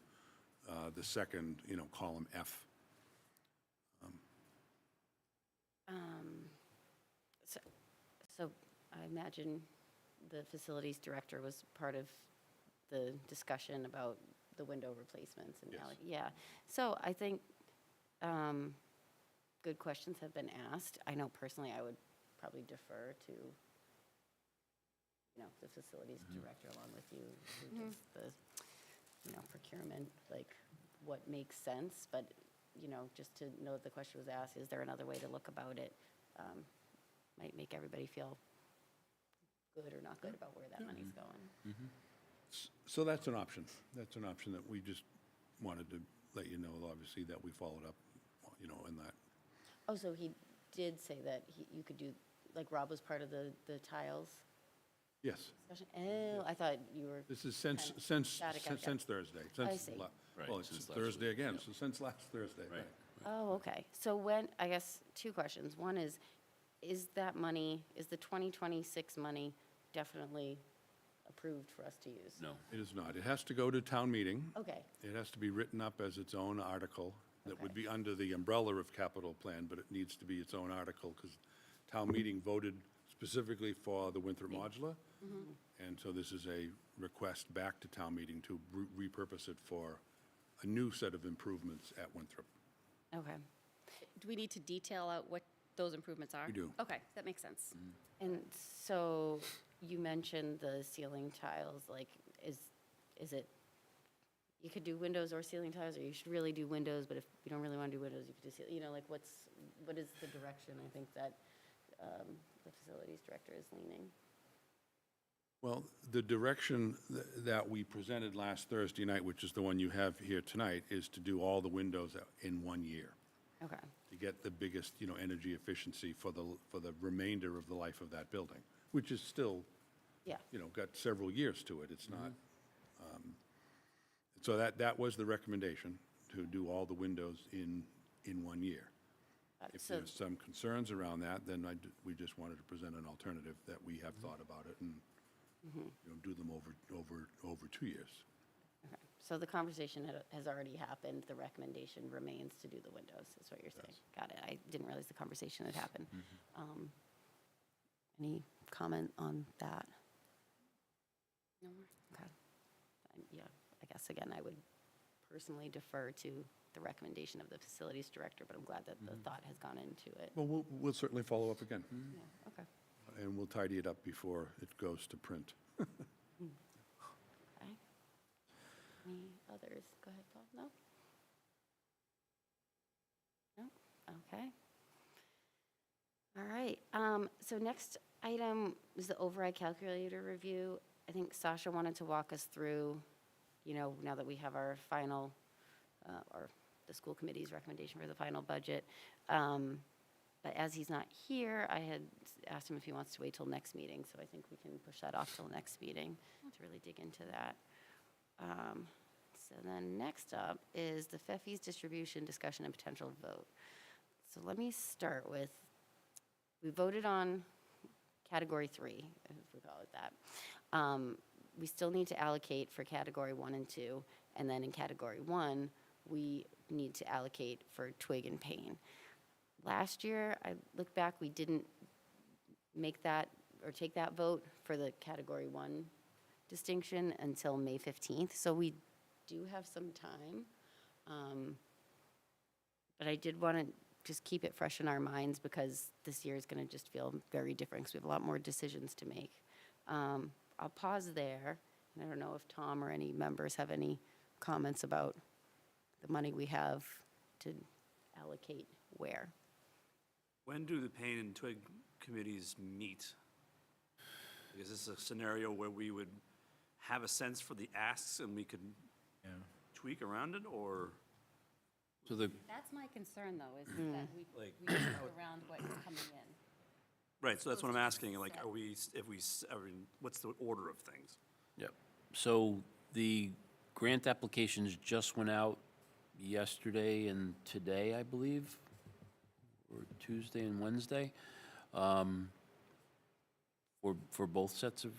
the second, you know, column F. So I imagine the facilities director was part of the discussion about the window replacements and Yes. yeah. So I think good questions have been asked. I know personally I would probably defer to, you know, the facilities director along with you, who does the, you know, procurement, like what makes sense, but, you know, just to know that the question was asked, is there another way to look about it? Might make everybody feel good or not good about where that money's going. So that's an option. That's an option that we just wanted to let you know, obviously, that we followed up, you know, in that. Oh, so he did say that you could do, like Rob was part of the tiles Yes, discussion? Oh, I thought you were, this is Got it, got it. since Thursday. I Since see. Right, well, it's since last Thursday week, again, yeah. so since last Thursday, Right. right. oh, okay. So when, I guess, two questions. One is that money, is the 2026 money definitely approved for us to use? No. It is not. It has to go to town meeting. Okay, It has to be written up as its own article that would Okay. be under the umbrella of capital plan, but it needs to be its own article because town meeting voted specifically for the Winthrop modular. And so this is a request back to town meeting to repurpose it for a new set of improvements at Winthrop. okay. Do we need to detail out what those improvements are? We do. Okay, that makes sense. And so you mentioned the ceiling tiles, like, is it, you could do windows or ceiling tiles, or you should really do windows, but if you don't really want to do windows, you could do ceiling, you know, like, what is the direction, I think, that the facilities director is leaning? Well, the direction that we presented last Thursday night, which is the one you have here tonight, is to do all the windows in 1 year, Okay, to get the biggest, you know, energy efficiency for the remainder of the life of that building, which is still, yeah, you know, got several years to it. It's not, so that was the recommendation, to do all the windows in 1 year. got it. If So, there's some concerns around that, then we just wanted to present an alternative that we have thought about it and, you know, do them over 2 years. okay. So the conversation has already happened, the recommendation remains to do the windows, is what you're saying? Got it, I didn't realize the conversation had happened. Any comment on that? No more? Okay. Yeah, I guess, again, I would personally defer to the recommendation of the facilities director, but I'm glad that the thought has gone into it. Well, we'll certainly follow up again, Yeah, okay. and we'll tidy it up before it goes to print. Okay. Any others? Go ahead, Paul. No? No? Okay. All right. So next item is the override calculator review. I think Sasha wanted to walk us through, you know, now that we have our final, or the school committee's recommendation for the final budget. But as he's not here, I had asked him if he wants to wait till next meeting, so I think we can push that off till next meeting to really dig into that. So then next up is the FEFI's distribution, discussion, and potential vote. So let me start with, we voted on category 3, if we call it that. We still need to allocate for category 1 and 2, and then in category 1, we need to allocate for twig and pain. Last year, I look back, we didn't make that or take that vote for the category 1 distinction until May 15th, so we do have some time. But I did want to just keep it fresh in our minds because this year is going to just feel very different because we have a lot more decisions to make. I'll pause there, and I don't know if Tom or any members have any comments about the money we have to allocate where. When do the Pain and Twig committees meet? Is this a scenario where we would have a sense for the asks and we could tweak around it, or? So the, That's my concern, though, is that we Like- work around what's coming in. Right, so that's what I'm asking, like, are we, what's the order of things? yep. So the grant applications just went out yesterday and today, I believe, or Tuesday and Wednesday, for both sets of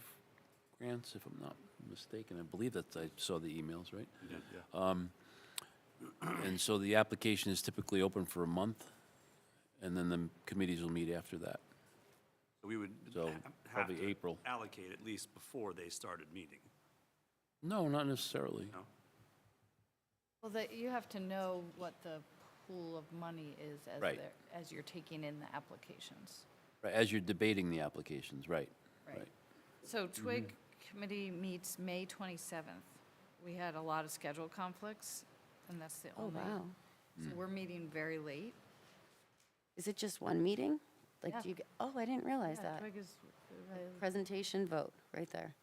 grants, if I'm not mistaken. I believe that I saw the emails, right? Yeah. And so the application is typically open for a month, and then the committees will meet after that. We would So, have probably to April. allocate at least before they started meeting. No, not necessarily. No? Well, that, you have to know what the pool of money is as Right. as you're taking in the applications. Right, as you're debating the applications, right. Right. So Twig Mm-hmm. Committee meets May 27th. We had a lot of schedule conflicts, and that's the Oh, only. wow. So we're meeting very late. Is it just one meeting? Like, Yeah. do you, oh, I didn't realize Yeah, that. Twig is, Presentation vote, right there.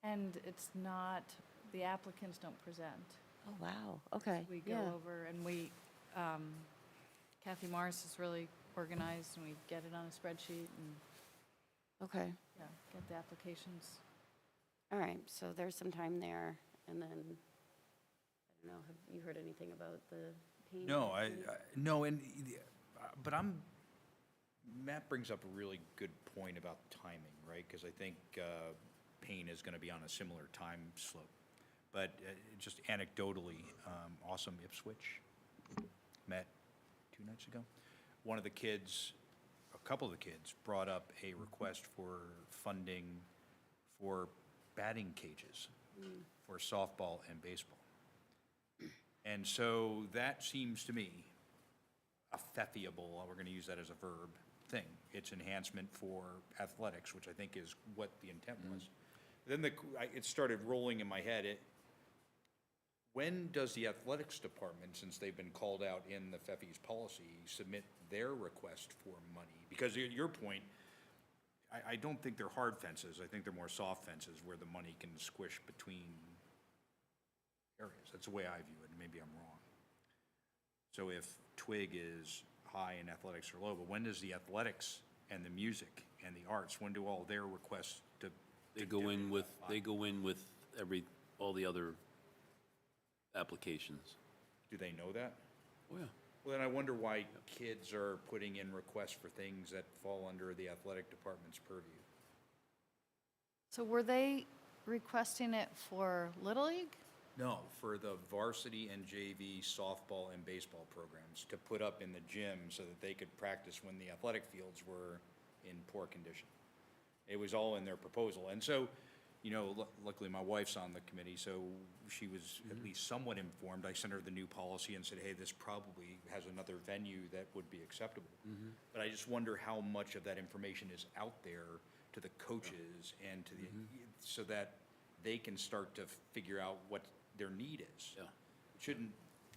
and it's not, the applicants don't present. Oh, wow, okay, We go yeah. over and we, Kathy Morris is really organized, and we get it on a spreadsheet and, Okay, yeah, get the applications. all right, so there's some time there, and then, I don't know, have you heard anything about the pain? No, no, and, but Matt brings up a really good point about timing, right? Because I think Payne is going to be on a similar time slope. But just anecdotally, awesome Ipswich, met 2 nights ago. One of the kids, a couple of the kids, brought up a request for funding for batting cages for softball and baseball. And so that seems to me a feffiable, we're going to use that as a verb, thing. It's enhancement for athletics, which I think is what the intent was. Then it started rolling in my head. When does the athletics department, since they've been called out in the FEFI's policy, submit their request for money? Because your point, I don't think they're hard fences. I think they're more soft fences where the money can squish between areas. That's the way I view it, and maybe I'm wrong. So if Twig is high and athletics are low, but when does the athletics and the music and the arts, when do all their requests to? They go in with all the other applications. Do they know that? Oh, yeah. Well, then I wonder why kids are putting in requests for things that fall under the athletic department's purview. So were they requesting it for Little League? No, for the varsity and JV softball and baseball programs to put up in the gym so that they could practice when the athletic fields were in poor condition. It was all in their proposal. And so, you know, luckily my wife's on the committee, so she was at least somewhat informed. I sent her the new policy and said, hey, this probably has another venue that would be acceptable. But I just wonder how much of that information is out there to the coaches and to the, so that they can start to figure out what their need is. Yeah.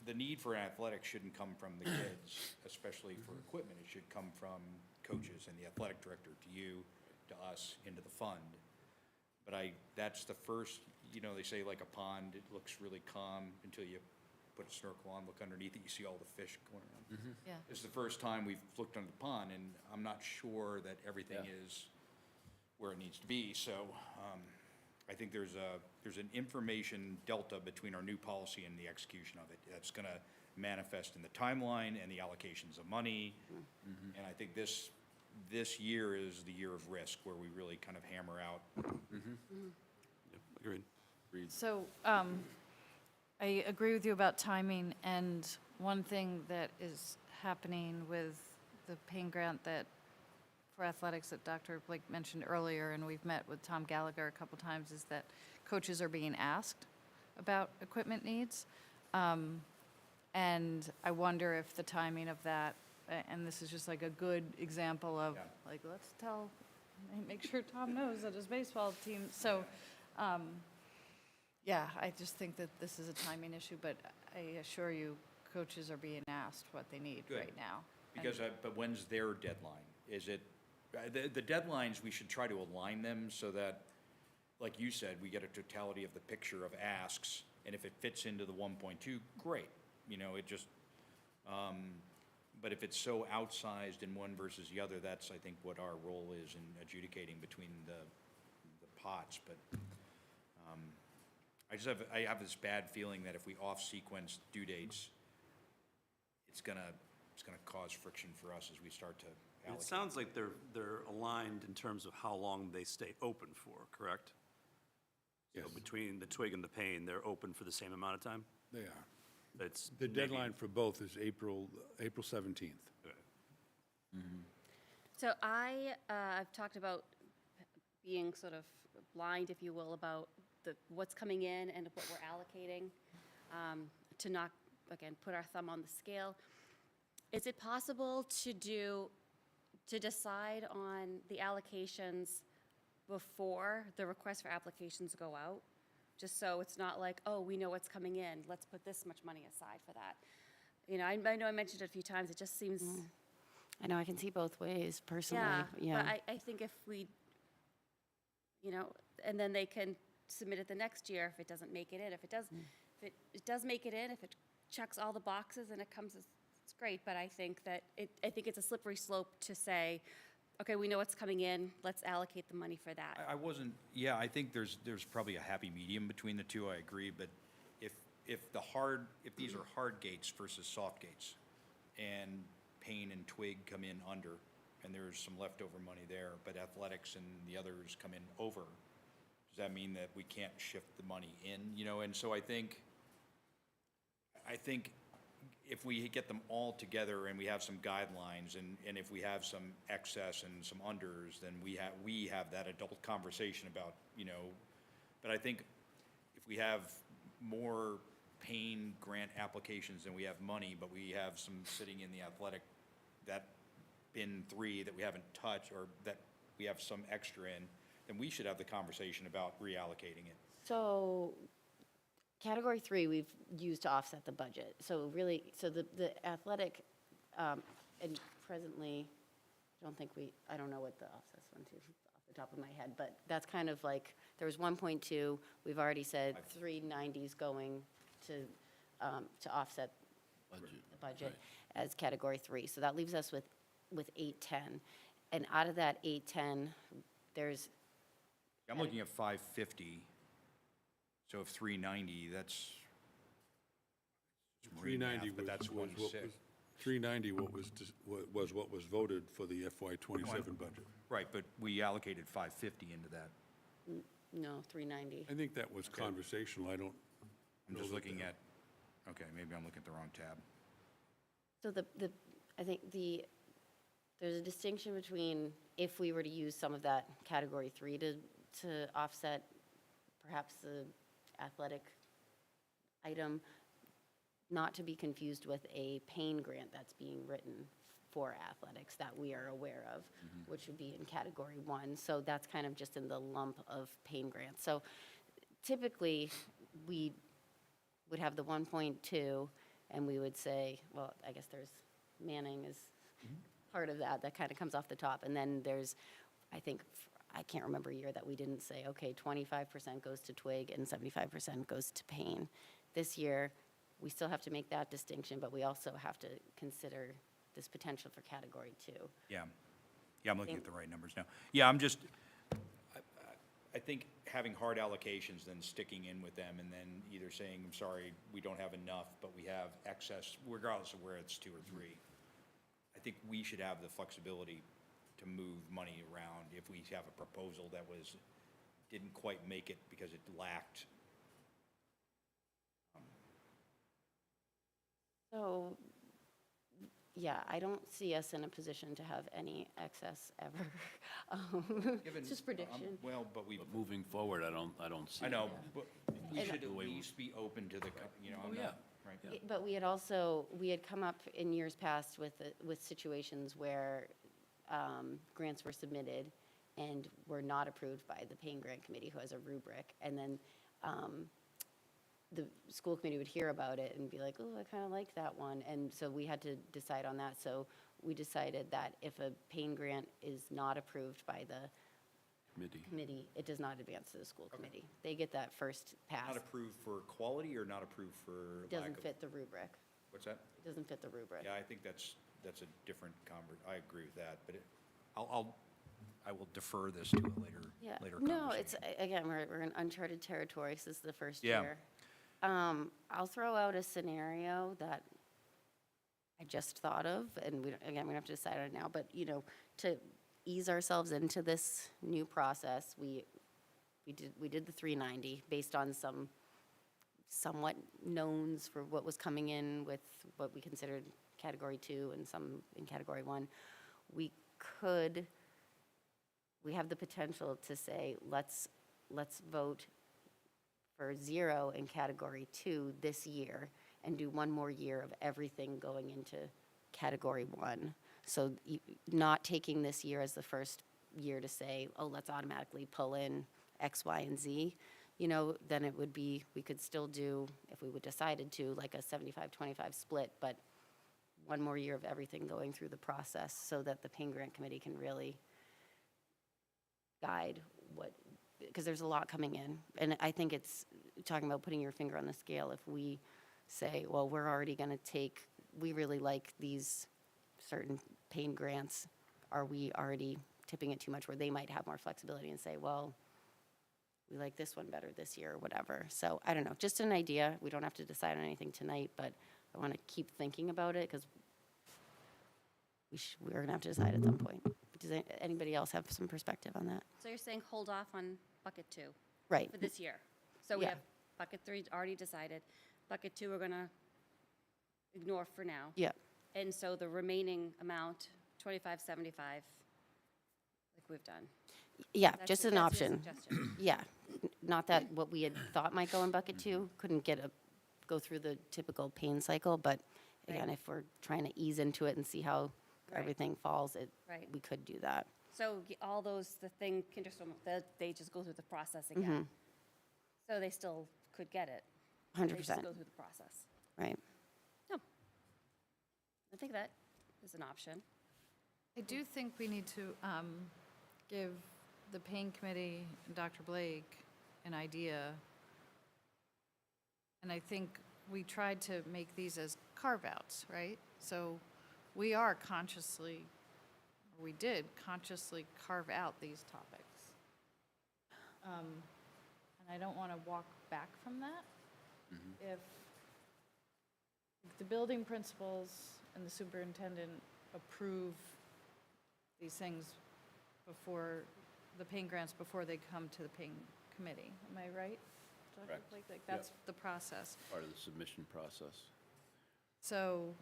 The need for athletics shouldn't come from the kids, especially for equipment. It should come from coaches and the athletic director to you, to us, into the fund. But that's the first, you know, they say like a pond, it looks really calm until you put a snorkel on, look underneath it, you see all the fish going around. Yeah. This is the first time we've looked under the pond, and I'm not sure that everything Yeah. is where it needs to be. So I think there's an information delta between our new policy and the execution of it. That's going to manifest in the timeline and the allocations of money. And I think this year is the year of risk, where we really kind of hammer out. Agreed. So I agree with you about timing, and one thing that is happening with the Payne grant that, for athletics, that Dr. Blake mentioned earlier, and we've met with Tom Gallagher a couple times, is that coaches are being asked about equipment needs. And I wonder if the timing of that, and this is just like a good example of, Yeah. like, let's make sure Tom knows that his baseball team, so Yeah, I just think that this is a timing issue, but I assure you, coaches are being asked what they need Good. right now. And- Because, but when's their deadline? Is it, the deadlines, we should try to align them so that, like you said, we get a totality of the picture of asks, and if it fits into the 1.2, great. You know, it just, but if it's so outsized in one versus the other, that's, I think, what our role is in adjudicating between the pots, but, I have this bad feeling that if we off-sequence due dates, it's gonna cause friction for us as we start to It allocate. sounds like they're aligned in terms of how long they stay open for, correct? So Yes. between the twig and the pane, they're open for the same amount of time? They are. It's The maybe- deadline for both is April 17th. So I've talked about being sort of blind, if you will, about what's coming in and what we're allocating, to not, again, put our thumb on the scale. Is it possible to decide on the allocations before the requests for applications go out? Just so it's not like, oh, we know what's coming in, let's put this much money aside for that. You know, I know I mentioned it a few times, it just seems, I know, I can see both ways personally. yeah, but I think if we, you know, and then they can submit it the next year if it doesn't make it in. If it does, if it does make it in, if it checks all the boxes and it comes, it's great. But I think that I think it's a slippery slope to say, okay, we know what's coming in, let's allocate the money for that. I wasn't, yeah, I think there's probably a happy medium between the two, I agree, but if these are hard gates versus soft gates, and Payne and Twig come in under, and there's some leftover money there, but athletics and the others come in over, does that mean that we can't shift the money in, you know? And so I think if we get them all together and we have some guidelines, and if we have some excess and some unders, then we have that adult conversation about, you know, but I think if we have more Payne grant applications than we have money, but we have some sitting in the athletic, that bin 3 that we haven't touched, or that we have some extra in, then we should have the conversation about reallocating it. So category 3, we've used to offset the budget. So really, so the athletic, and presently, I don't know what the offsets went to off the top of my head, but that's kind of like, there was 1.2, we've already said 390's going to offset the budget as category 3. So that leaves us with 810. And out of that 810, there's, I'm looking at 550, so if 390, that's. 390 But that's was 1.6. what was, 390 was what was voted for the FY '27 budget. Right, but we allocated 550 into that. no, 390. I think that was conversational, I don't I'm know just that looking that- at, okay, maybe I'm looking at the wrong tab. So I think there's a distinction between if we were to use some of that category 3 to offset perhaps the athletic item, not to be confused with a Payne grant that's being written for athletics that we are aware of, which would be in category 1. So that's kind of just in the lump of Payne grants. So typically, we would have the 1.2, and we would say, well, I guess there's Manning is part of that kind of comes off the top. And then there's, I think, I can't remember a year that we didn't say, okay, 25% goes to Twig and 75% goes to Payne. This year, we still have to make that distinction, but we also have to consider this potential for category 2. Yeah. Yeah, I'm looking at the right numbers now. Yeah, I think having hard allocations, then sticking in with them, and then either saying, I'm sorry, we don't have enough, but we have excess, regardless of where it's 2 or 3. I think we should have the flexibility to move money around if we have a proposal that didn't quite make it because it lacked. So, yeah, I don't see us in a position to have any excess ever. It's just prediction. Well, but we, But moving forward, I don't see. I know, but we And- should at least be open to the, you know, I'm yeah. not, right? But we had come up in years past with situations where grants were submitted and were not approved by the Payne Grant Committee, who has a rubric. And then the school committee would hear about it and be like, oh, I kind of like that one. And so we had to decide on that. So we decided that if a pain grant is not approved by the committee, it does not advance to the school committee. They get that first pass. Not approved for quality or not approved for lack Doesn't of? fit the rubric. What's that? It doesn't fit the rubric. Yeah, I think that's a different I agree with that, but I will defer this to a Yeah. later No, conversation. it's, again, we're in uncharted territory, 'cause this is the first Yeah. year. I'll throw out a scenario that I just thought of, and we don't have to decide on it now, but, to ease ourselves into this new process, we did the 390 based on some somewhat knowns for what was coming in with what we considered category 2 and some in category 1. We have the potential to say, let's vote for 0 in category 2 this year and do one more year of everything going into category 1. So not taking this year as the first year to say, oh, let's automatically pull in X, Y, and Z, then it would be, we could still do, if we would decided to, like a 75-25 split, but one more year of everything going through the process so that the pain grant committee can really guide because there's a lot coming in. And I think it's talking about putting your finger on the scale. If we say, well, we're already going to we really like these certain pain grants, are we already tipping it too much where they might have more flexibility and say, well, we like this one better this year or whatever. So I don't know, just an idea. We don't have to decide on anything tonight, but I want to keep thinking about it because we're going to have to decide at some point. Does anybody else have some perspective on that? So you're saying hold off on bucket 2 Right. for this year? So we Yeah. have bucket 3 already decided. Bucket 2 we're going to ignore for now. Yeah. And so the remaining amount, 25-75, like we've done. Yeah, That's just your- an that's your option. suggestion. Yeah, not that what we had thought might go in bucket 2, couldn't go through the typical pain cycle, but again, Right. if we're trying to ease into it and see how Right. everything falls, Right. we could do that. So all those, the thing, they just go through the process Mm-hmm. again. So they still could get it. They just 100%, go through the process. right. I think that is an option. I do think we need to give the pain committee and Dr. Blake an idea. And I think we tried to make these as carve-outs, right? So we did consciously carve out these topics. And I don't want to walk back from that. If the building principals and the superintendent approve these things before, the pain grants before they come to the pain committee. Am I right? Dr. Correct. Blake? Like, that's the process. Part of the submission process. So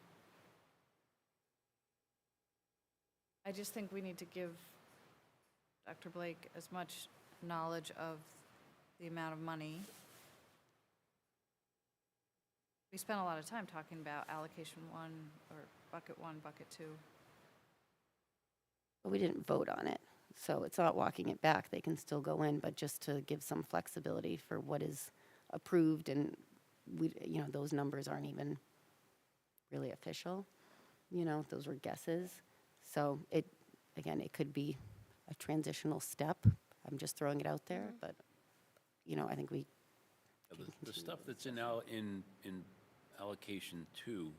I just think we need to give Dr. Blake as much knowledge of the amount of money. We spent a lot of time talking about allocation 1 or bucket 1, bucket 2. But we didn't vote on it, so it's not walking it back. They can still go in, but just to give some flexibility for what is approved, and those numbers aren't even really official. Those were guesses. So it could be a transitional step. I'm just throwing it out there, but, I think we The stuff that's in allocation 2,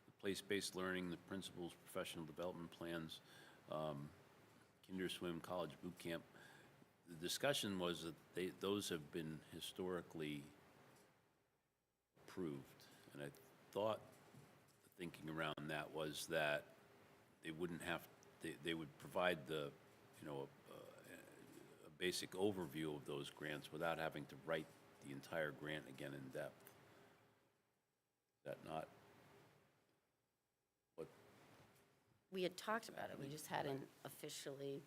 the place-based learning, the principals, professional development plans, kinder swim, college boot camp, the discussion was that those have been historically approved. And I thought the thinking around that was that they wouldn't have, they would provide a basic overview of those grants without having to write the entire grant again in depth. Is that not what? we had talked about it, we just hadn't officially,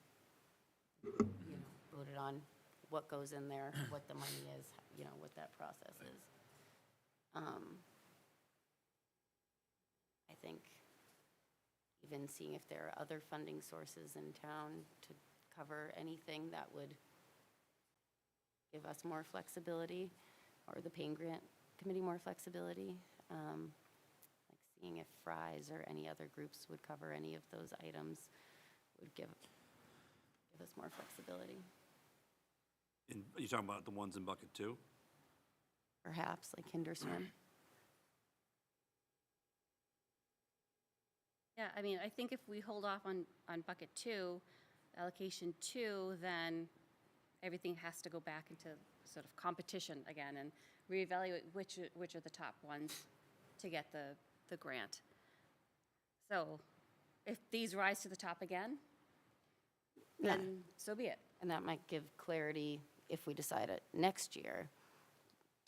voted on what goes in there, what the money is, what that process is. I think even seeing if there are other funding sources in town to cover anything that would give us more flexibility, or the pain grant subcommittee more flexibility, like seeing if Fry's or any other groups would cover any of those items would give us more flexibility. Are you talking about the ones in bucket two? Perhaps, like Kinder Swim. Yeah, I mean, I think if we hold off on bucket two, allocation two, then everything has to go back into sort of competition again and reevaluate which are the top ones to get the grant. So if these rise to the top again, Yeah. then so be it. And that might give clarity if we decide it next year.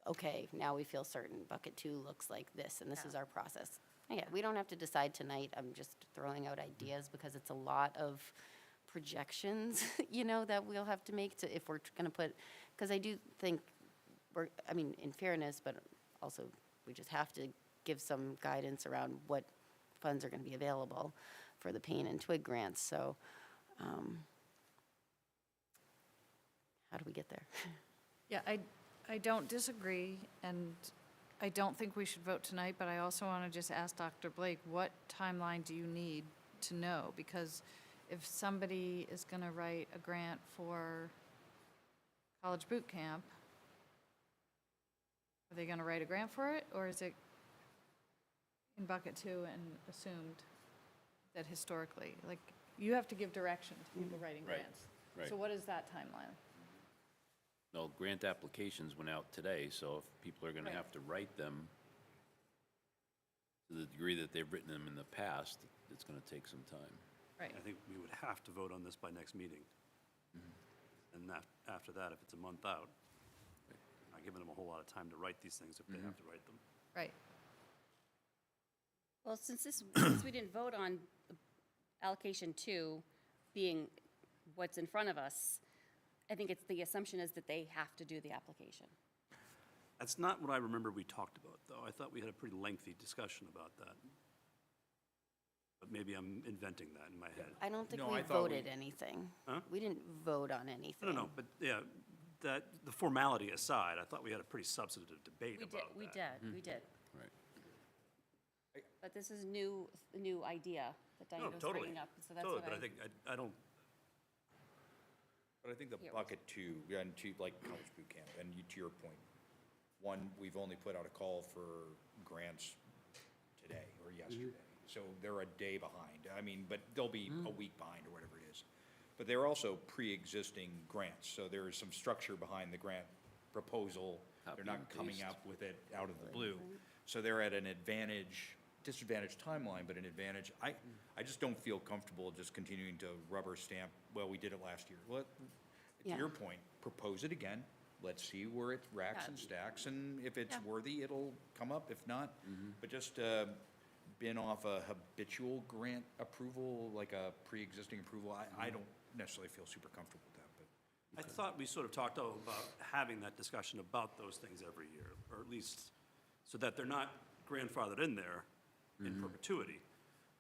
Okay, now we feel certain bucket two looks like this, and this is our process. Yeah, we don't have to decide tonight. I'm just throwing out ideas because it's a lot of projections, that we'll have to make to, if we're gonna put, because I do think in fairness, but also we just have to give some guidance around what funds are gonna be available for the Pain and Twig grants, so, how do we get there? Yeah, I don't disagree, and I don't think we should vote tonight, but I also want to just ask Dr. Blake, what timeline do you need to know? Because if somebody is going to write a grant for college boot camp, are they going to write a grant for it, or is it in bucket two and assumed that historically, like, you have to give direction to people writing Right, grants. right. So what is that timeline? No, grant applications went out today, so if people are going to Right. have to write them to the degree that they've written them in the past, it's going to take some time. Right. I think we would have to vote on this by next meeting. And after that, if it's a month out, not giving them a whole lot of time to write these things if they have to write them. Right. Well, since we didn't vote on allocation two being what's in front of us, I think the assumption is that they have to do the application. That's not what I remember we talked about, though. I thought we had a pretty lengthy discussion about that. But maybe I'm inventing that in my head. I don't think No, we I thought we- voted anything. Huh? We didn't vote on anything. No, but yeah, the formality aside, I thought we had a pretty substantive debate We did, about that. we did. Right. But this is new idea that No, Diana was totally. bringing up, so that's Totally, what but I think, I don't, But I think the Here. bucket two, and to, like college boot camp, and to your point, one, we've only put out a call for grants today or yesterday. So they're a day behind. I mean, but they'll be a week behind or whatever it is. But they're also pre-existing grants, so there is some structure behind the grant proposal. Copy They're not and coming paste. up with it out of the blue. So they're at an disadvantaged timeline, but an advantage. I just don't feel comfortable just continuing to rubber stamp, well, we did it last year. To Yeah. your point, propose it again. Let's see where it racks and stacks, and if it's worthy, it'll come up. If not, but just bin off a habitual grant approval, like a pre-existing approval, I don't necessarily feel super comfortable with that, but. I thought we sort of talked about having that discussion about those things every year, or at least so that they're not grandfathered in there in perpetuity,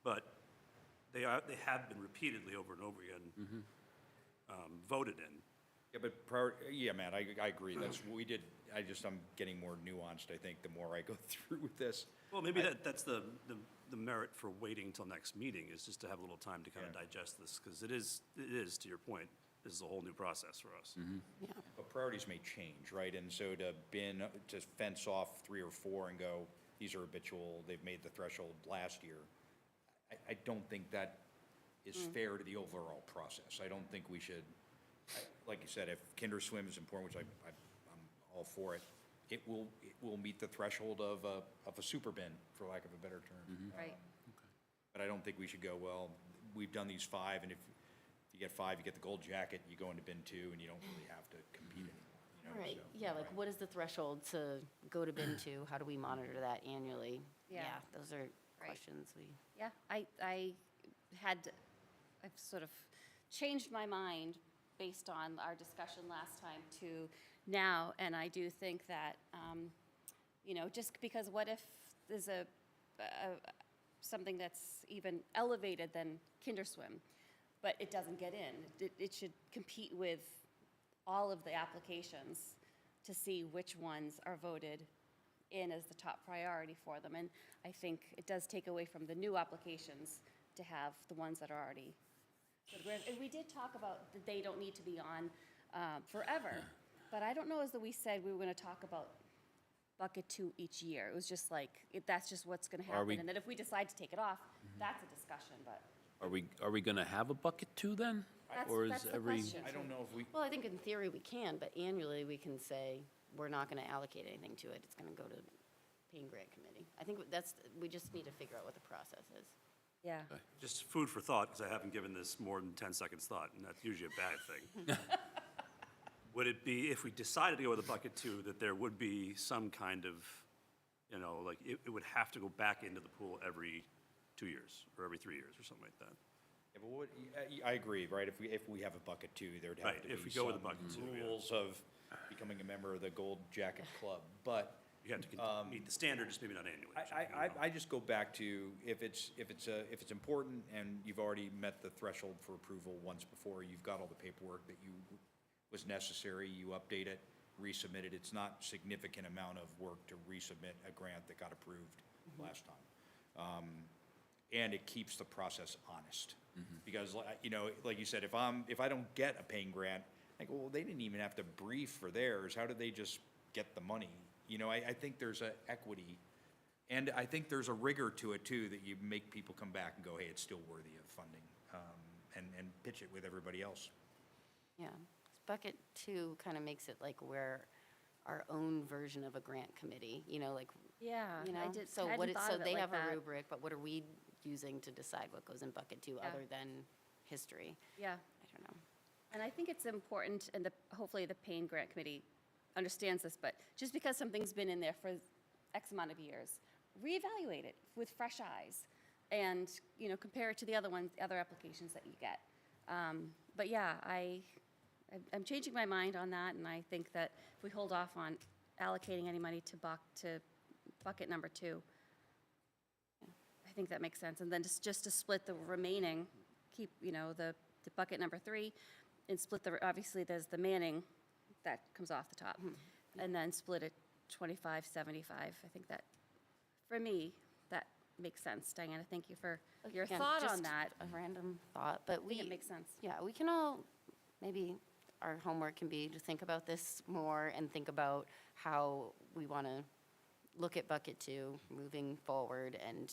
but they have been repeatedly over and over again voted in. Yeah, but yeah, Matt, I agree. That's what we did. I'm getting more nuanced, I think, the more I go through with this. Well, maybe that's the merit for waiting till next meeting, is just to have a little time to kind of Yeah. digest this, because it is, to your point, this is a whole new process for us. Yeah. But priorities may change, right? And so to fence off 3 or 4 and go, these are habitual, they've made the threshold last year, I don't think that is fair to the overall process. I don't think we should, like you said, if Kinder Swim is important, which I'm all for it, it will meet the threshold of a super bin, for lack of a better term. Right. But I don't think we should go, well, we've done these 5, and if you get 5, you get the gold jacket, you go into bin 2, and you don't really have to compete anymore. Right, So, yeah, like right. what is the threshold to go to bin two? How do we monitor that annually? Yeah. Those are Right. questions we. Yeah, I've sort of changed my mind based on our discussion last time to now, and I do think that, just because what if there's something that's even elevated than Kinderswim, but it doesn't get in? It should compete with all of the applications to see which ones are voted in as the top priority for them. And I think it does take away from the new applications to have the ones that are already. And we did talk about that they don't need to be on forever, but I don't know as though we said we were going to talk about bucket 2 each year. It was just like, that's just what's going to Are we- happen. And then if we decide to take it off, that's a discussion, but Are we going to have a bucket 2 then? that's, Or is that's the every- question. I don't know if we, Well, I think in theory we can, but annually we can say, we're not going to allocate anything to it. It's going to go to paying grant committee. I think we just need to figure out what the process is. Yeah. Just food for thought, because I haven't given this more than 10 seconds thought, and that's usually a bad thing. Would it be, if we decided to go with a bucket 2, that there would be some kind of, you know, like, it would have to go back into the pool every 2 years, or every 3 years, or something like that? yeah, but what, I agree, right? If we have a bucket 2, there'd have Right, to be if we go with a some bucket 2, yeah. rules of becoming a member of the Gold Jacket Club. But You have to meet the standard, just maybe not annually. or something, you know? I just go back to, if it's important and you've already met the threshold for approval once before, you've got all the paperwork that was necessary, you update it, resubmit it. It's not significant amount of work to resubmit a grant that got approved last time. And it keeps the process honest. Because, you know, like you said, if I don't get a paying grant, like, well, they didn't even have to brief for theirs. How did they just get the money? You know, I think there's a equity, and I think there's a rigor to it too, that you make people come back and go, hey, it's still worthy of funding, and pitch it with everybody else. Yeah. Bucket 2 kind of makes it like we're our own version of a grant committee, you know, like, Yeah, you know? I did, So I what hadn't it, thought so of it they like have a that. rubric, but what are we using to decide what goes in bucket 2 other than history? Yeah. I don't know. And I think it's important, and hopefully the Payne Grant Committee understands this, but just because something's been in there for X amount of years, reevaluate it with fresh eyes and, you know, compare it to the other ones, the other applications that you get. But yeah, I'm changing my mind on that, and I think that if we hold off on allocating any money to bucket number 2, I think that makes sense. And then just to split the remaining, keep, you know, the bucket number 3, and split obviously there's the Manning that comes off the top, and then split it 25, 75. I think that, for me, that makes sense. Diana, thank you for your Again, thought on just that. A random thought, but I think it makes sense. yeah, we can all, maybe our homework can be to think about this more and think about how we want to look at bucket 2 moving forward, and,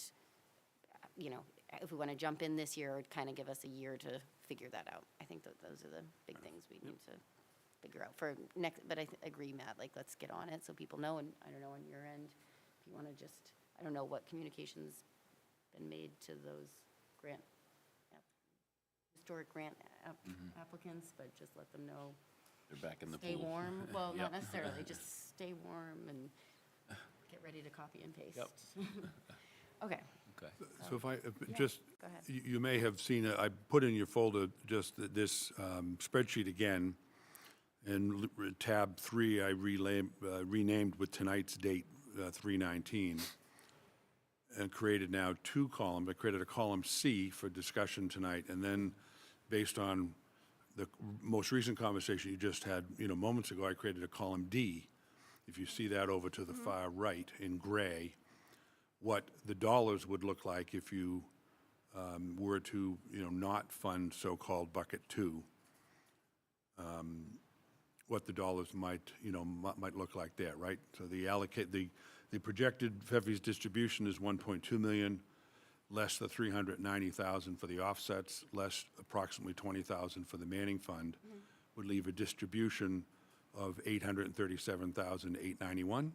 you know, if we want to jump in this year, it would kind of give us a year to figure that out. I think that those are the big things we need to figure out for next, but I agree, Matt, like, let's get on it so people know, and I don't know on your end, if you want to just, I don't know what communication's been made to those historic grant applicants, but just let them know. They're back in the pool. Stay warm, well, not Yep. necessarily, just stay warm and get ready to copy and paste. Yep. Okay, Okay. So if I, Yeah, just, go ahead. you may have seen, I put in your folder just this spreadsheet again, and tab 3 I renamed with tonight's date, 3/19, and created now 2 columns. I created a column C for discussion tonight, and then based on the most recent conversation you just had, you know, moments ago, I created a column D. If you see that over to the far right in gray, what the dollars would look like if you were to, you know, not fund so-called bucket 2, what the dollars might, you know, might look like there, right? So the projected FEVI's distribution is 1.2 million, less the 390,000 for the offsets, less approximately 20,000 for the Manning Fund, would leave a distribution of 837,891.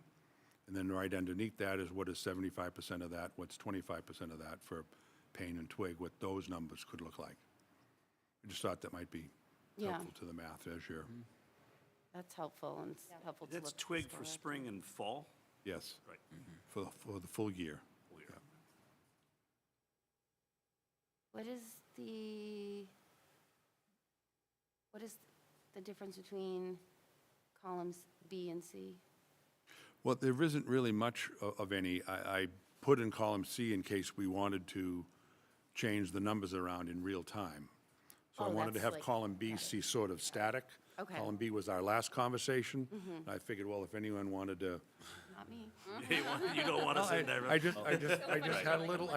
And then right underneath that is what is 75% of that, what's 25% of that for Payne and Twig, what those numbers could look like. I just thought that might be Yeah. helpful to the math as you're, That's helpful, and it's helpful to look. That's twig for historically. spring and fall? yes, Right. for the full year. Full year. What is the difference between columns B and C? Well, there isn't really much of any. I put in column C in case we wanted to change the numbers around in real time. So I Oh, wanted to that's have like- column B, C sort of static, Okay. Column B was our last conversation. And I figured, well, if anyone wanted to, Not me. You don't want us in there. I just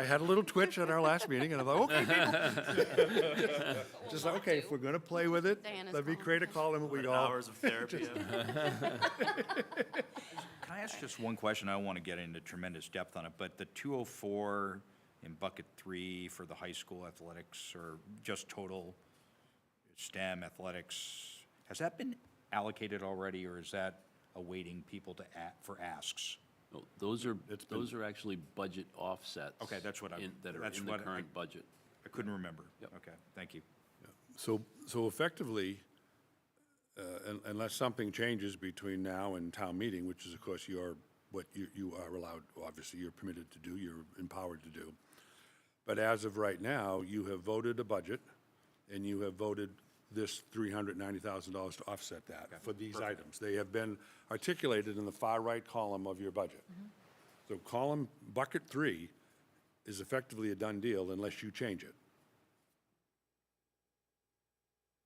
had a little twitch at our last meeting, and I thought, okay. Just like, okay, if we're gonna play with it, Diana's let me calling. create a column that we all. Hours of therapy. Can I ask just one question? I don't want to get into tremendous depth on it, but the 204 in bucket 3 for the high school athletics, or just total STEM athletics, has that been allocated already, or is that awaiting people to for asks? No, those are actually budget offsets. Okay, that's what that are that's in the what current budget. I couldn't remember. Yep. Okay, thank you. So effectively, unless something changes between now and town meeting, which is, of course, what you are allowed, obviously, you're permitted to do, you're empowered to do. But as of right now, you have voted a budget, and you have voted this $390,000 to offset that for these items. They have been articulated in the far right column of your budget. So bucket 3 is effectively a done deal unless you change it.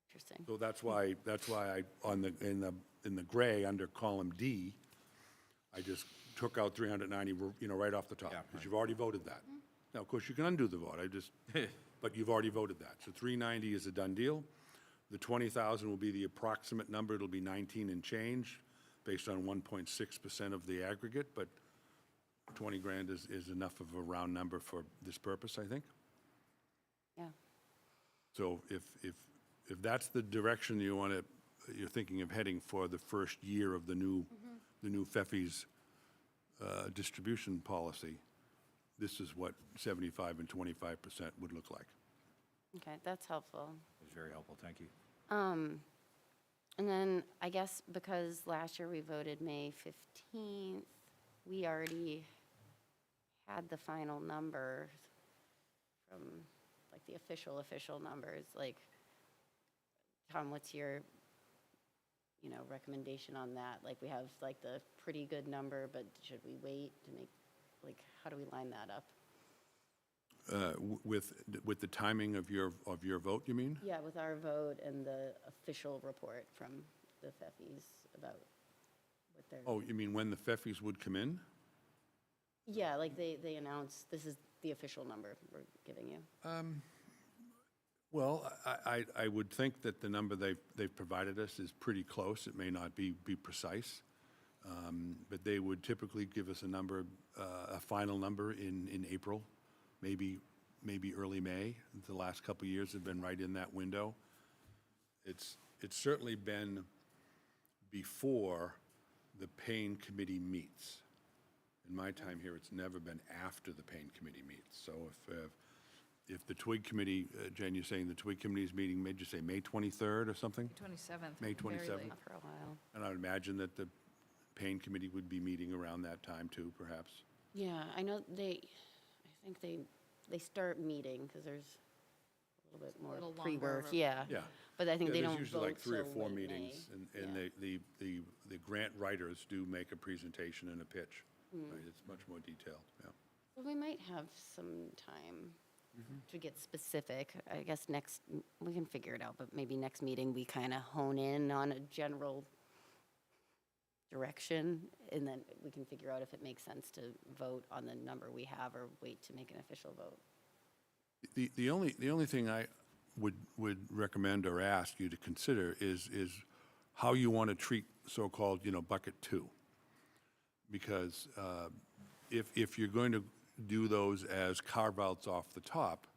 Interesting. So that's why in the gray under column D, I just took out 390, right off the top, Yeah, because you've already voted that. Now, of course, you can undo the vote, but you've already voted that. So 390 is a done deal. The 20,000 will be the approximate number. It'll be 19 and change, based on 1.6% of the aggregate, but 20 grand is enough of a round number for this purpose, I think. Yeah. So if that's the direction you're thinking of heading for the first year of the new FEFI's distribution policy, this is what 75 and 25% would look like. Okay, that's helpful. It was very helpful, thank you. And then I guess because last year we voted May 15th, we already had the final numbers from, like, the official numbers. Like, Tom, what's your, recommendation on that? Like, we have, like, the pretty good number, but should we wait to make, like, how do we line that up? With the timing of your vote, you mean? Yeah, with our vote and the official report from the FEFIs about what they're. Oh, you mean when the FEFIs would come in? Yeah, like they announced, this is the official number we're giving you. Well, I would think that the number they've provided us is pretty close. It may not be precise, but they would typically give us a final number in April, maybe early May. The last couple of years have been right in that window. It's certainly been before the Payne Committee meets. In my time here, it's never been after the Payne Committee meets. So if the Twig Committee, Jen, you're saying the Twig Committee is meeting, did you say May 23rd or something? 27th. May very 27th. late. For a while. And I would imagine that the Payne Committee would be meeting around that time too, perhaps. Yeah, I know I think they start meeting because there's a little bit more little longer pre-work, of a- yeah. Yeah. But I think they Yeah, don't there's usually like vote 3 or till 4 late meetings, May. and Yeah. the grant writers do make a presentation and a pitch. Hmm. Right, it's much more detailed, yeah. Well, we might have some time Mm-hmm. to get specific. I guess we can figure it out, but maybe next meeting, we kind of hone in on a general direction, and then we can figure out if it makes sense to vote on the number we have or wait to make an official vote. The only thing I would recommend or ask you to consider is how you want to treat so-called, bucket 2. Because if you're going to do those as carve-outs off the top,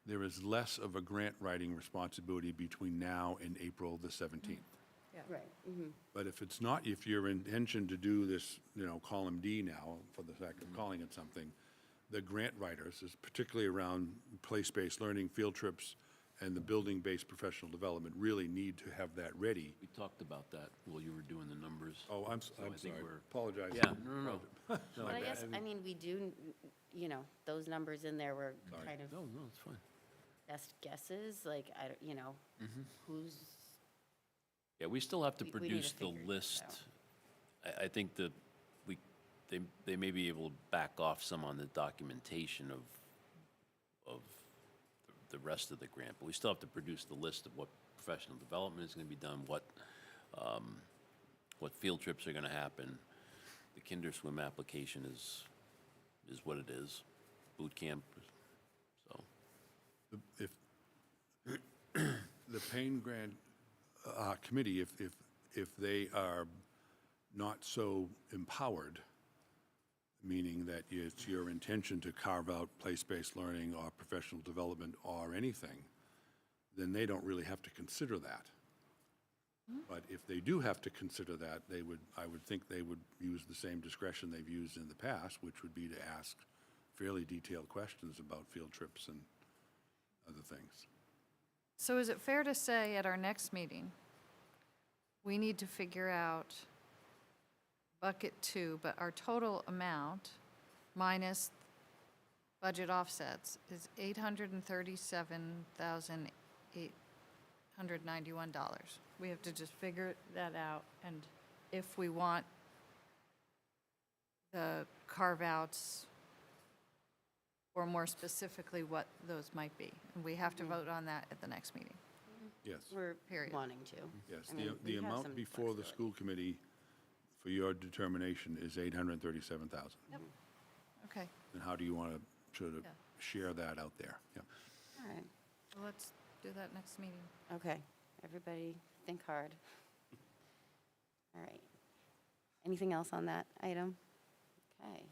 there is less of a grant writing responsibility between now and April the 17th. Right. But if your intention to do this, column D now, for the sake of calling it something, the grant writers, is particularly around place-based learning, field trips, and the building-based professional development, really need to have that ready. We talked about that while you were doing the numbers. Oh, I'm I sorry, think we're- apologize. Yeah, no. But I guess, we do, those numbers in there were kind of No, it's fine. best guesses, like, who's, Yeah, we still have to We need to produce the figure it list. out. I think that they may be able to back off some on the documentation of the rest of the grant, but we still have to produce the list of what professional development is going to be done, what what field trips are going to happen. The kinder swim application is what it is. Boot camp, so. If, the Payne Grant Committee, if they are not so empowered, meaning that it's your intention to carve out place-based learning or professional development or anything, then they don't really have to consider that. But if they do have to consider that, I would think they would use the same discretion they've used in the past, which would be to ask fairly detailed questions about field trips and other things. So is it fair to say at our next meeting, we need to figure out bucket 2, but our total amount minus budget offsets is $837,891. We have to just figure that out, and if we want the carve-outs, or more specifically, what those might be. And we have to vote on that at the next meeting. Yes, We're Period. wanting to. yes. I mean, The we have amount some before the flexibility. school committee for your determination is $837,000. Okay, And how do you want to sort of Yeah. share that out there? Yeah. All right, well, let's do that next meeting. okay. Everybody think hard. All right. Anything else on that item? Okay.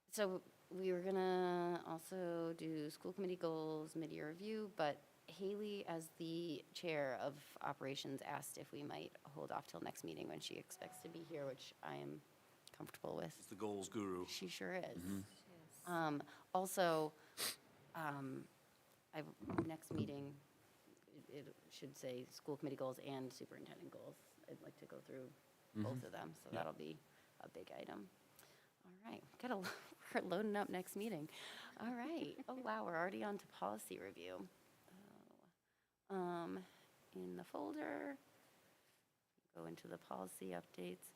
So we were gonna also do school committee goals, mid-year review, but Haley, as the chair of operations, asked if we might hold off till next meeting when she expects to be here, which I am comfortable with. It's the goals guru. She sure is. Also, next meeting, it should say school committee goals and superintendent goals. I'd like to go through both of them, so that'll be a big item. All right, we're loading up next meeting. All right, oh wow, we're already on to policy review. In the folder, go into the policy updates.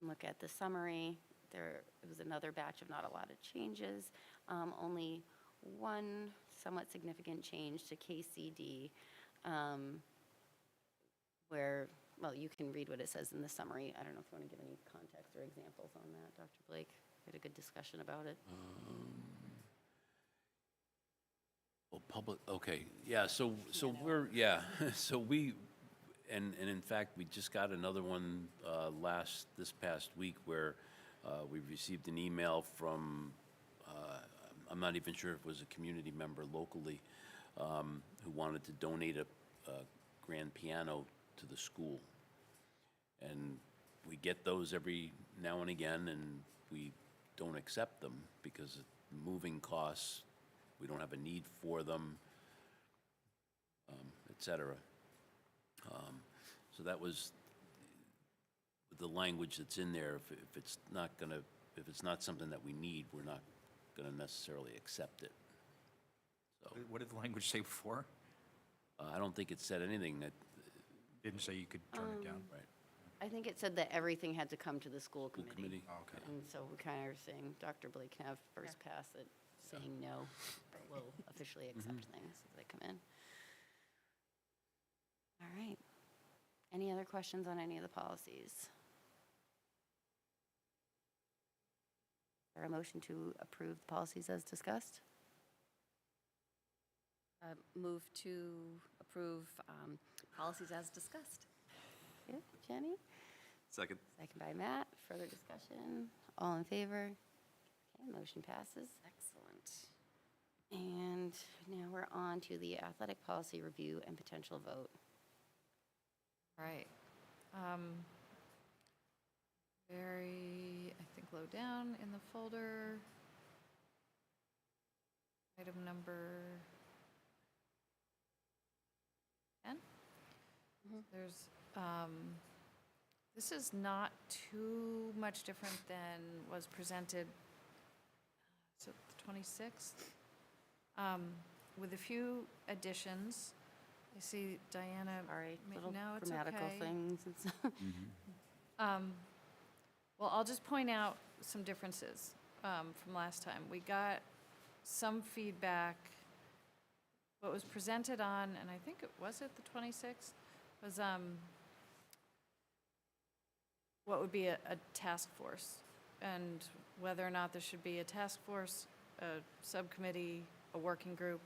Look at the summary. It was another batch of not a lot of changes. Only one somewhat significant change to KCD, where, well, you can read what it says in the summary. I don't know if you want to give any context or examples on that, Dr. Blake. We had a good discussion about it. Well, public, okay, yeah, so we're, so we, and in fact, we just got another one this past week where we received an email from, I'm not even sure if it was a community member locally, who wanted to donate a grand piano to the school. And we get those every now and again, and we don't accept them because of moving costs, we don't have a need for them, et cetera. So that was the language that's in there. If it's not something that we need, we're not gonna necessarily accept it. So, What did the language say before? I don't think it said anything that, Didn't say you could turn it down. right, I think it said that everything had to come to the school school committee. committee. Oh, okay. And so we kind of are saying, Dr. Blake can have first pass at saying no, but we'll officially accept things as they come in. All right. Any other questions on any of the policies? Is there a motion to approve the policies as discussed? Move to approve policies as discussed. Good. Jenny? Second. Second by Matt. Further discussion? All in favor? Okay, motion passes. Excellent. And now we're on to the athletic policy review and potential vote. Right. Very, I think, low down in the folder. Item number 10. There's, this is not too much different than was presented, is it the 26th? With a few additions. I see Diana. Sorry, little No, it's grammatical okay. things and stuff. Well, I'll just point out some differences from last time. We got some feedback, what was presented on, and I think it was the 26th, was what would be a task force, and whether or not there should be a task force, a subcommittee, a working group.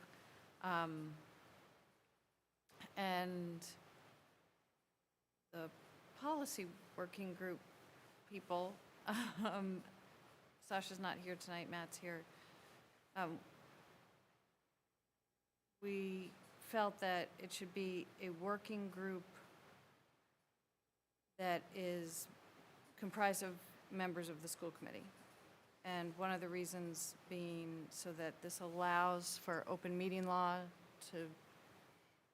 And the policy working group people, Sasha's not here tonight, Matt's here. We felt that it should be a working group that is comprised of members of the school committee. And one of the reasons being so that this allows for open meeting law to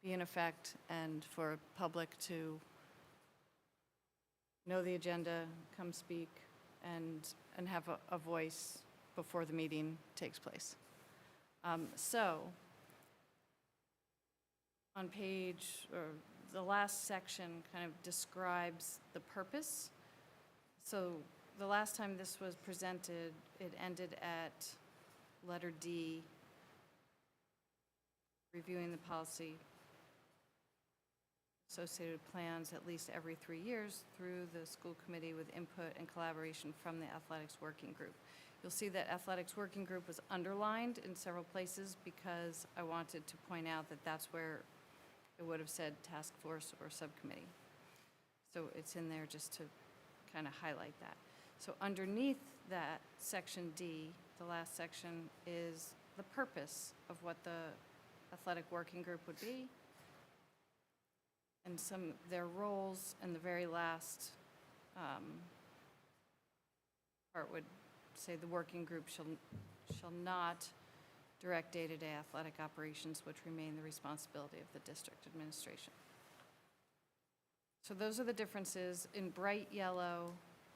be in effect and for public to know the agenda, come speak, and have a voice before the meeting takes place. So, on page, or the last section kind of describes the purpose. So, the last time this was presented, it ended at letter D, reviewing the policy associated plans at least every 3 years through the school committee with input and collaboration from the athletics working group. You'll see that athletics working group was underlined in several places because I wanted to point out that that's where it would have said task force or subcommittee. So it's in there just to kind of highlight that. So underneath that, section D, the last section, is the purpose of what the athletic working group would be, and their roles, and the very last part would say the working group shall not direct day-to-day athletic operations, which remain the responsibility of the district administration. So those are the differences. In bright yellow,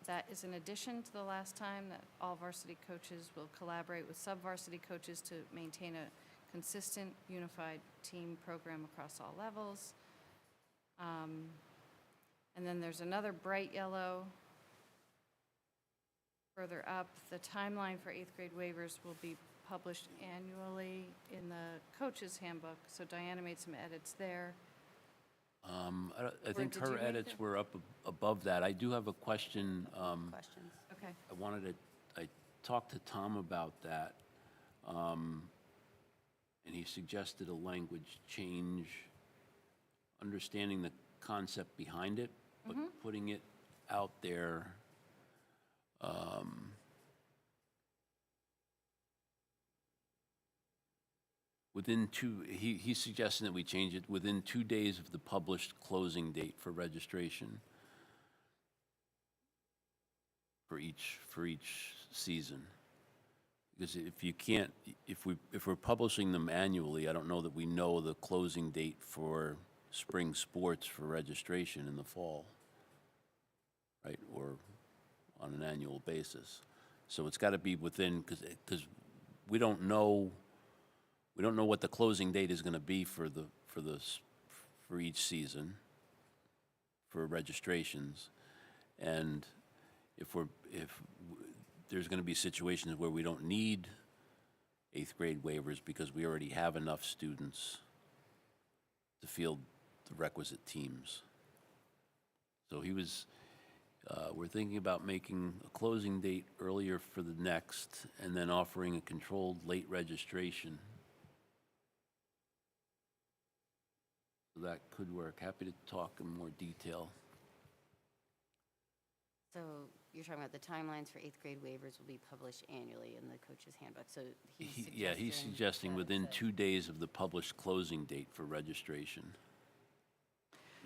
that is in addition to the last time that all varsity coaches will collaborate with sub-varsity coaches to maintain a consistent, unified team program across all levels. And then there's another bright yellow. Further up, the timeline for 8th grade waivers will be published annually in the coach's handbook. So Diana made some edits there. I think did you her make edits it? were up above that. I do have a question. Questions? Okay. I talked to Tom about that, and he suggested a language change, understanding the concept behind it, but putting it out there. He's suggesting that we change it within 2 days of the published closing date for registration for each season. Because if we're publishing them annually, I don't know that we know the closing date for spring sports for registration in the fall, right, or on an annual basis. So it's got to be within, because we don't know what the closing date is going to be for each season for registrations, and if there's going to be situations where we don't need 8th grade waivers because we already have enough students to field the requisite teams. So we're thinking about making a closing date earlier for the next, and then offering a controlled late registration. So that could work. Happy to talk in more detail. So you're talking about the timelines for 8th grade waivers will be published annually in the coach's handbook, so He's suggesting that within it's 2 days of the published closing date for registration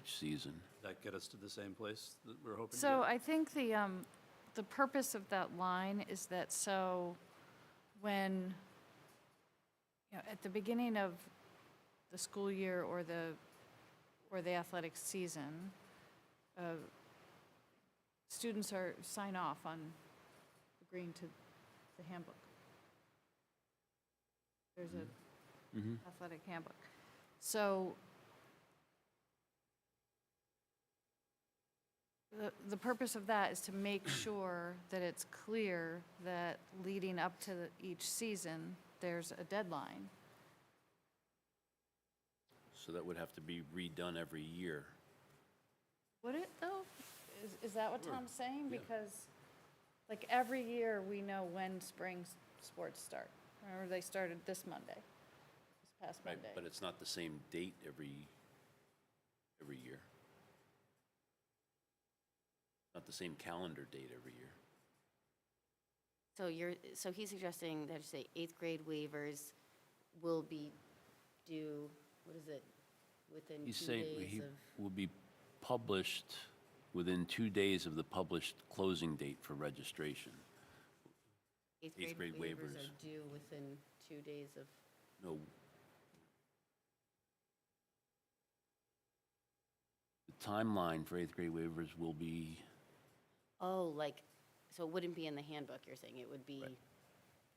each season. Does that get us to the same place that we're hoping to So get? I think the purpose of that line is that so when, at the beginning of the school year or the athletic season, students sign off on agreeing to the handbook. There's a athletic handbook. So the purpose of that is to make sure that it's clear that leading up to each season, there's a deadline So that would have to be redone every year. Would it, though? Is that what Tom's saying? Because, like, every year, we know when spring sports start. Remember, they started this Monday, this past Right, Monday. but it's not the same date every year. Not the same calendar date every year. So he's suggesting that, say, 8th grade waivers will be due, what is it, within 2 He's saying days he of? will be published within 2 days of the published closing date for registration. 8th grade grade waivers waivers. are due within 2 days of, No. The timeline for 8th grade waivers will be, oh, like, so it wouldn't be in the handbook, you're saying? It would be, Right.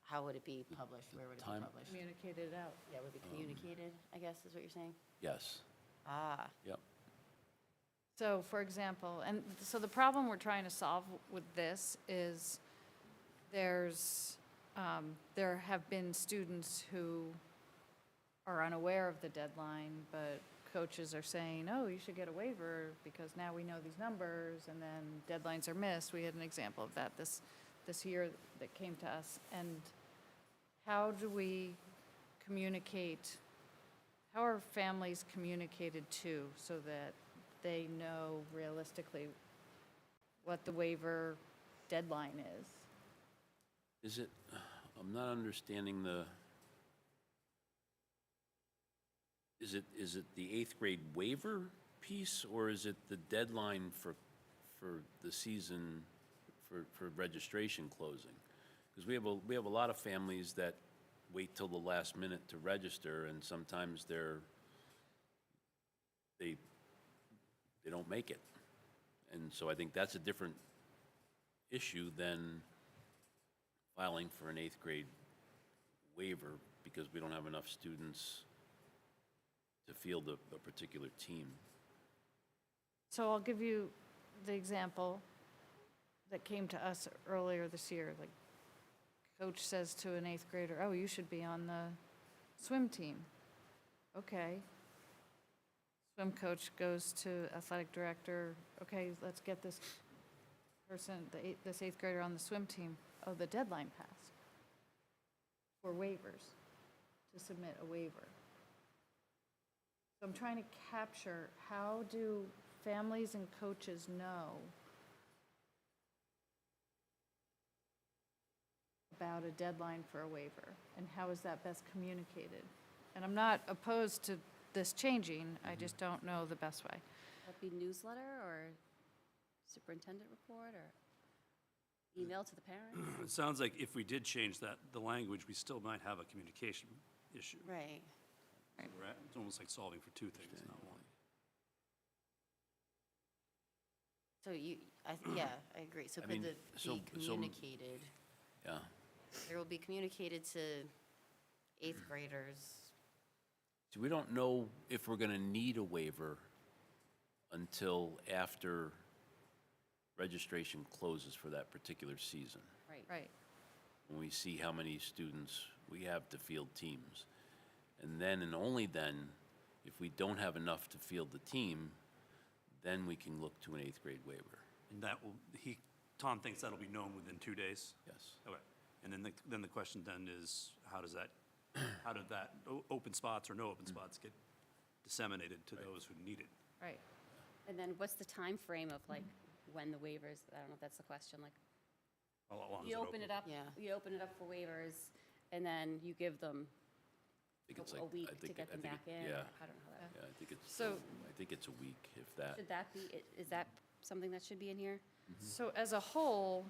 how would it be published? Where would it be time- published? Communicated out. Yeah, it would be communicated, I guess, is what you're saying? yes, Ah, yep. So, for example, and so the problem we're trying to solve with this is there have been students who are unaware of the deadline, but coaches are saying, oh, you should get a waiver because now we know these numbers, and then deadlines are missed. We had an example of that this year that came to us. And how do we communicate, how are families communicated to so that they know realistically what the waiver deadline is? Is it, I'm not understanding is it the 8th grade waiver piece, or is it the deadline for the season, for registration closing? Because we have a lot of families that wait till the last minute to register, and sometimes they don't make it. And so I think that's a different issue than filing for an 8th grade waiver because we don't have enough students to field a particular team. So I'll give you the example that came to us earlier this year. Like, coach says to an 8th grader, oh, you should be on the swim team. Okay. Swim coach goes to athletic director, okay, let's get this person, this 8th grader on the swim team. Oh, the deadline passed for waivers, to submit a waiver. So I'm trying to capture, how do families and coaches know about a deadline for a waiver? And how is that best communicated? And I'm not opposed to this changing, I just don't know the best way. That'd be newsletter or superintendent report or email to the parents? It sounds like if we did change that, the language, we still might have a communication issue. right. It's almost like solving for two things, not one. So yeah, I agree. So I could mean, the so- be communicated, Yeah. there will be communicated to 8th graders. So we don't know if we're going to need a waiver until after registration closes for that particular season, Right. when we see how many students we have to field teams. And then, and only then, if we don't have enough to field the team, then we can look to an 8th grade waiver. And that will, Tom thinks that'll be known within 2 days? Yes. Okay. And then the question then is, how did that open spots or no open spots get disseminated to those who need it? Right. And then what's the time frame of like when the waivers, I don't know if that's the question, like, How long is you it open it up, Yeah. you open it up for waivers, and then you give them I think it's a like, week I to think, get them I think back it- in? Yeah, or I don't know how that, yeah, I think it's a week, if that. should that be, is that something that should be in here? So as a whole,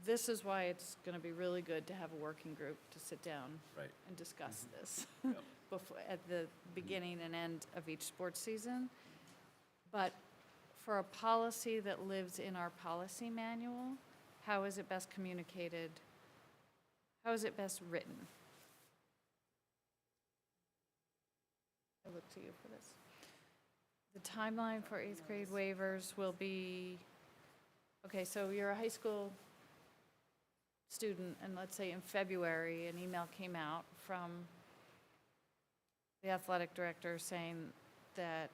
this is why it's going to be really good to have a working group to sit down Right. and discuss this Yep. before, at the beginning and end of each sports season. But for a policy that lives in our policy manual, how is it best communicated? How is it best written? I look to you for this. The timeline for 8th grade waivers will be, okay, so you're a high school student, and let's say in February, an email came out from the athletic director saying, that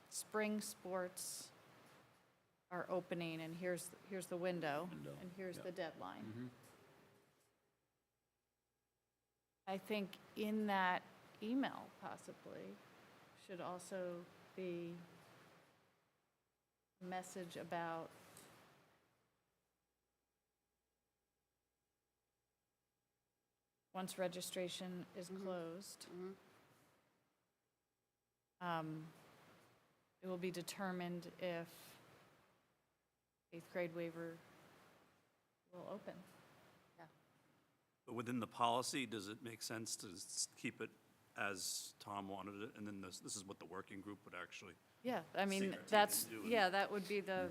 spring sports are opening, and here's the window, and here's the deadline. I think in that email possibly should also be a message about once registration is closed, it will be determined if eighth grade waiver will open. But within the policy, does it make sense to keep it as Tom wanted it? And then this is what the working group would actually, Yeah, I mean, Sink our teeth that's, into it. yeah, that would be the,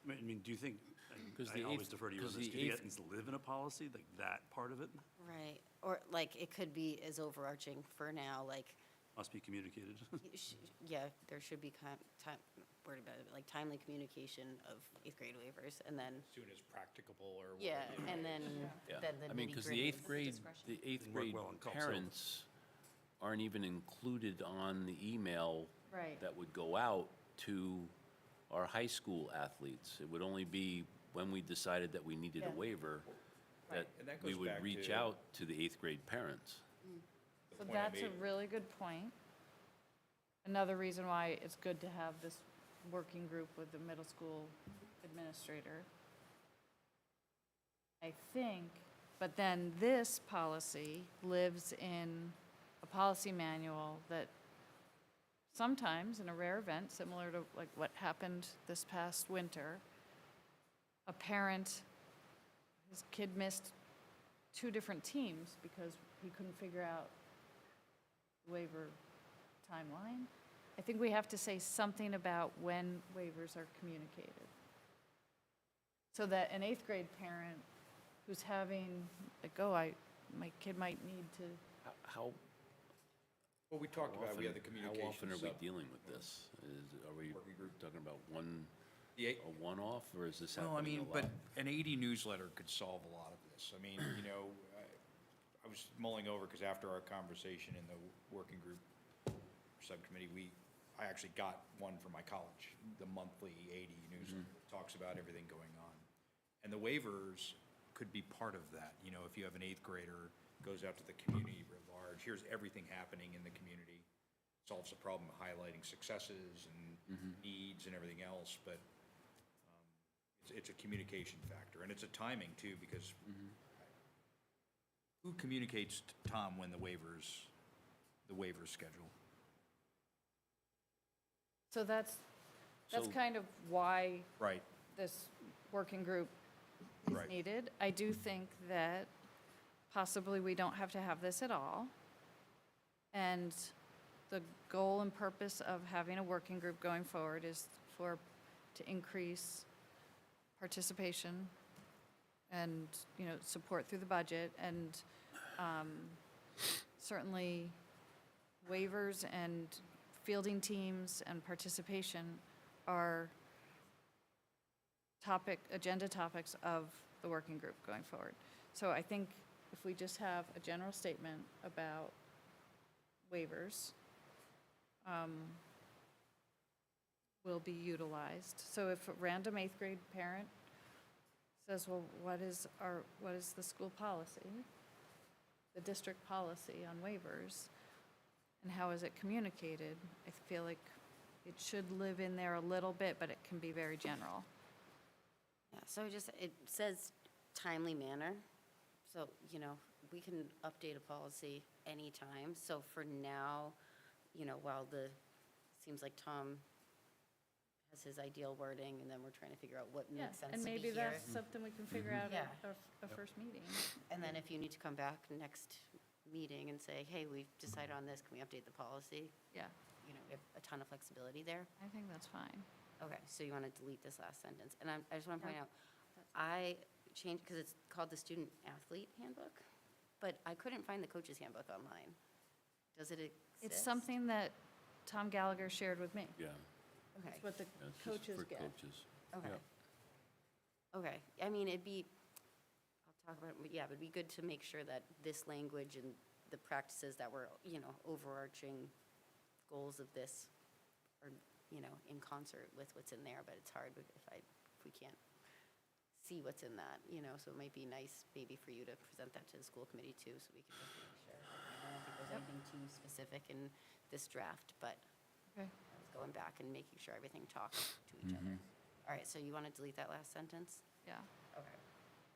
I mean, do you think, and 'Cause I the always eighth- defer to you on 'cause this, the do you think eighth- that needs to live in a policy, like that part of it Right, or like, it could be as overarching for now, like, must be communicated? yeah, there should be worried about it, like timely communication of eighth grade waivers, and then, As soon as practicable or. yeah, and then, Yeah. then the I mean, because the nitty-gritty eighth is grade, discretion. the eighth Didn't work grade well in Culp, so- parents aren't even included on the email right. that would go out to our high school athletes. It would only be when we decided that we needed a Yeah. waiver that And that we goes would back reach to- out to the eighth grade parents. the So point I that's a made. really good point. Another reason why it's good to have this working group with the middle school administrator. I think, but then this policy lives in a policy manual that sometimes, in a rare event, similar to like what happened this past winter, a parent, his kid missed 2 different teams because he couldn't figure out waiver timeline. I think we have to say something about when waivers are communicated. So that an eighth grade parent who's having, like, my kid might need to, How Well, we talked about, we had the How communication often are we sub. dealing with this? Are we Working group. talking about The a one-off, or is this Well, I happening a mean, lot? but an 80 newsletter could solve a lot of this. I mean, I was mulling over, because after our conversation in the working group subcommittee, I actually got one for my college, the monthly 80 newsletter that talks about everything going on. And the waivers could be part of that. If you have an eighth grader, goes out to the community writ large, here's everything happening in the community, solves the problem of highlighting successes and needs and everything else, but it's a communication factor, and it's a timing too, because who communicates to Tom when the waivers schedule? so that's So- kind of why Right, this working group is Right. needed. I do think that possibly we don't have to have this at all. And the goal and purpose of having a working group going forward is to increase participation and, support through the budget. And certainly waivers and fielding teams and participation are agenda topics of the working group going forward. So I think if we just have a general statement about waivers, will be utilized. So if a random eighth grade parent says, well, what is the school policy, the district policy on waivers, and how is it communicated? I feel like it should live in there a little bit, but it can be very general. Yeah, so it says timely manner, so, we can update a policy anytime. So for now, while seems like Tom has his ideal wording, and then we're trying to figure out what Yeah, makes sense and to be maybe here. that's something we can figure out Yeah. at a first meeting. And then if you need to come back next meeting and say, hey, we've decided on this, can we update the policy? Yeah, We have a ton of flexibility there. I think that's fine. Okay, so you want to delete this last sentence. And I just want to point out, I changed, because it's called the Student Athlete Handbook, but I couldn't find the Coaches Handbook online. Does it exist? It's something that Tom Gallagher shared with me. Yeah, Okay, It's what the yeah, it's just coaches for get. coaches. okay. Yeah. Okay, I mean, I'll talk about it, but yeah, it'd be good to make sure that this language and the practices that were, overarching goals of this are, in concert with what's in there, but it's hard if we can't see what's in that, so it might be nice maybe for you to present that to the school committee too, so we can just make sure. I don't think there's anything too specific in this draft, but Okay. I was going back and making sure everything talks to each other. All right, so you want to delete that last sentence? Yeah. Okay.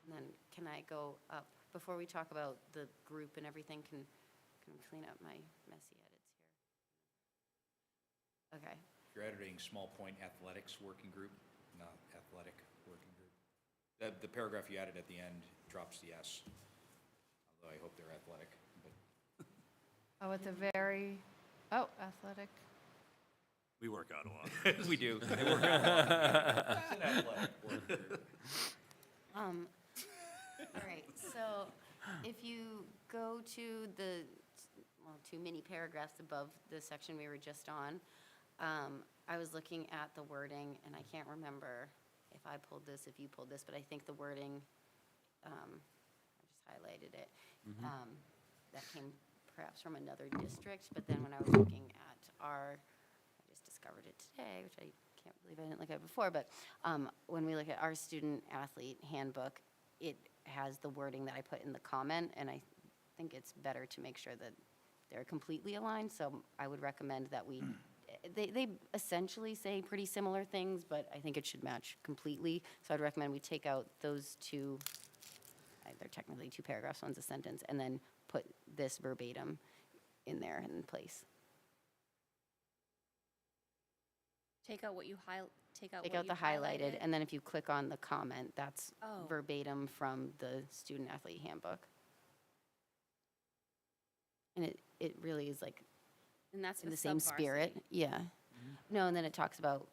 And then can I go up, before we talk about the group and everything, can we clean up my messy edits here? Okay. You're editing small point athletics working group, not athletic working group. The paragraph you added at the end drops the S, although I hope they're athletic, but. Oh, at the athletic. We work out a lot. We do. They work out a lot. It's an athletic working group. All right, so if you go to two mini paragraphs above the section we were just on, I was looking at the wording, and I can't remember if I pulled this, if you pulled this, but I think the wording, I just highlighted it, that came perhaps from another district, but then when I was looking at I just discovered it today, which I can't believe I didn't look at before, but when we look at our student athlete handbook, it has the wording that I put in the comment, and I think it's better to make sure that they're completely aligned, so I would recommend that they essentially say pretty similar things, but I think it should match completely, so I'd recommend we take out those two, they're technically two paragraphs, one's a sentence, and then put this verbatim in there in place. Take out what you take out Take what out you the highlighted, and then if you click on the comment, that's Oh. verbatim from the student athlete handbook. And it really is like And that's in for the same spirit, sub-varsity. yeah. No, and then it talks about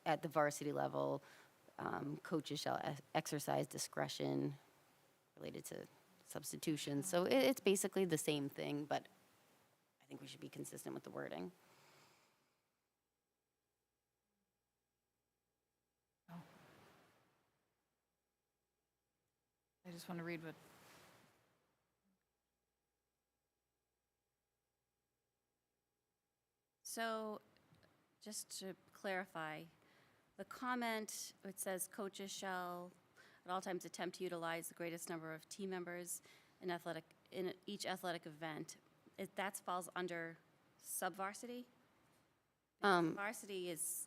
at the varsity level, coaches shall exercise discretion related to substitution. So it's basically the same thing, but I think we should be consistent with the wording. I just want to read what, So, just to clarify, the comment, it says coaches shall at all times attempt to utilize the greatest number of team members in each athletic event. That falls under sub-varsity? Varsity is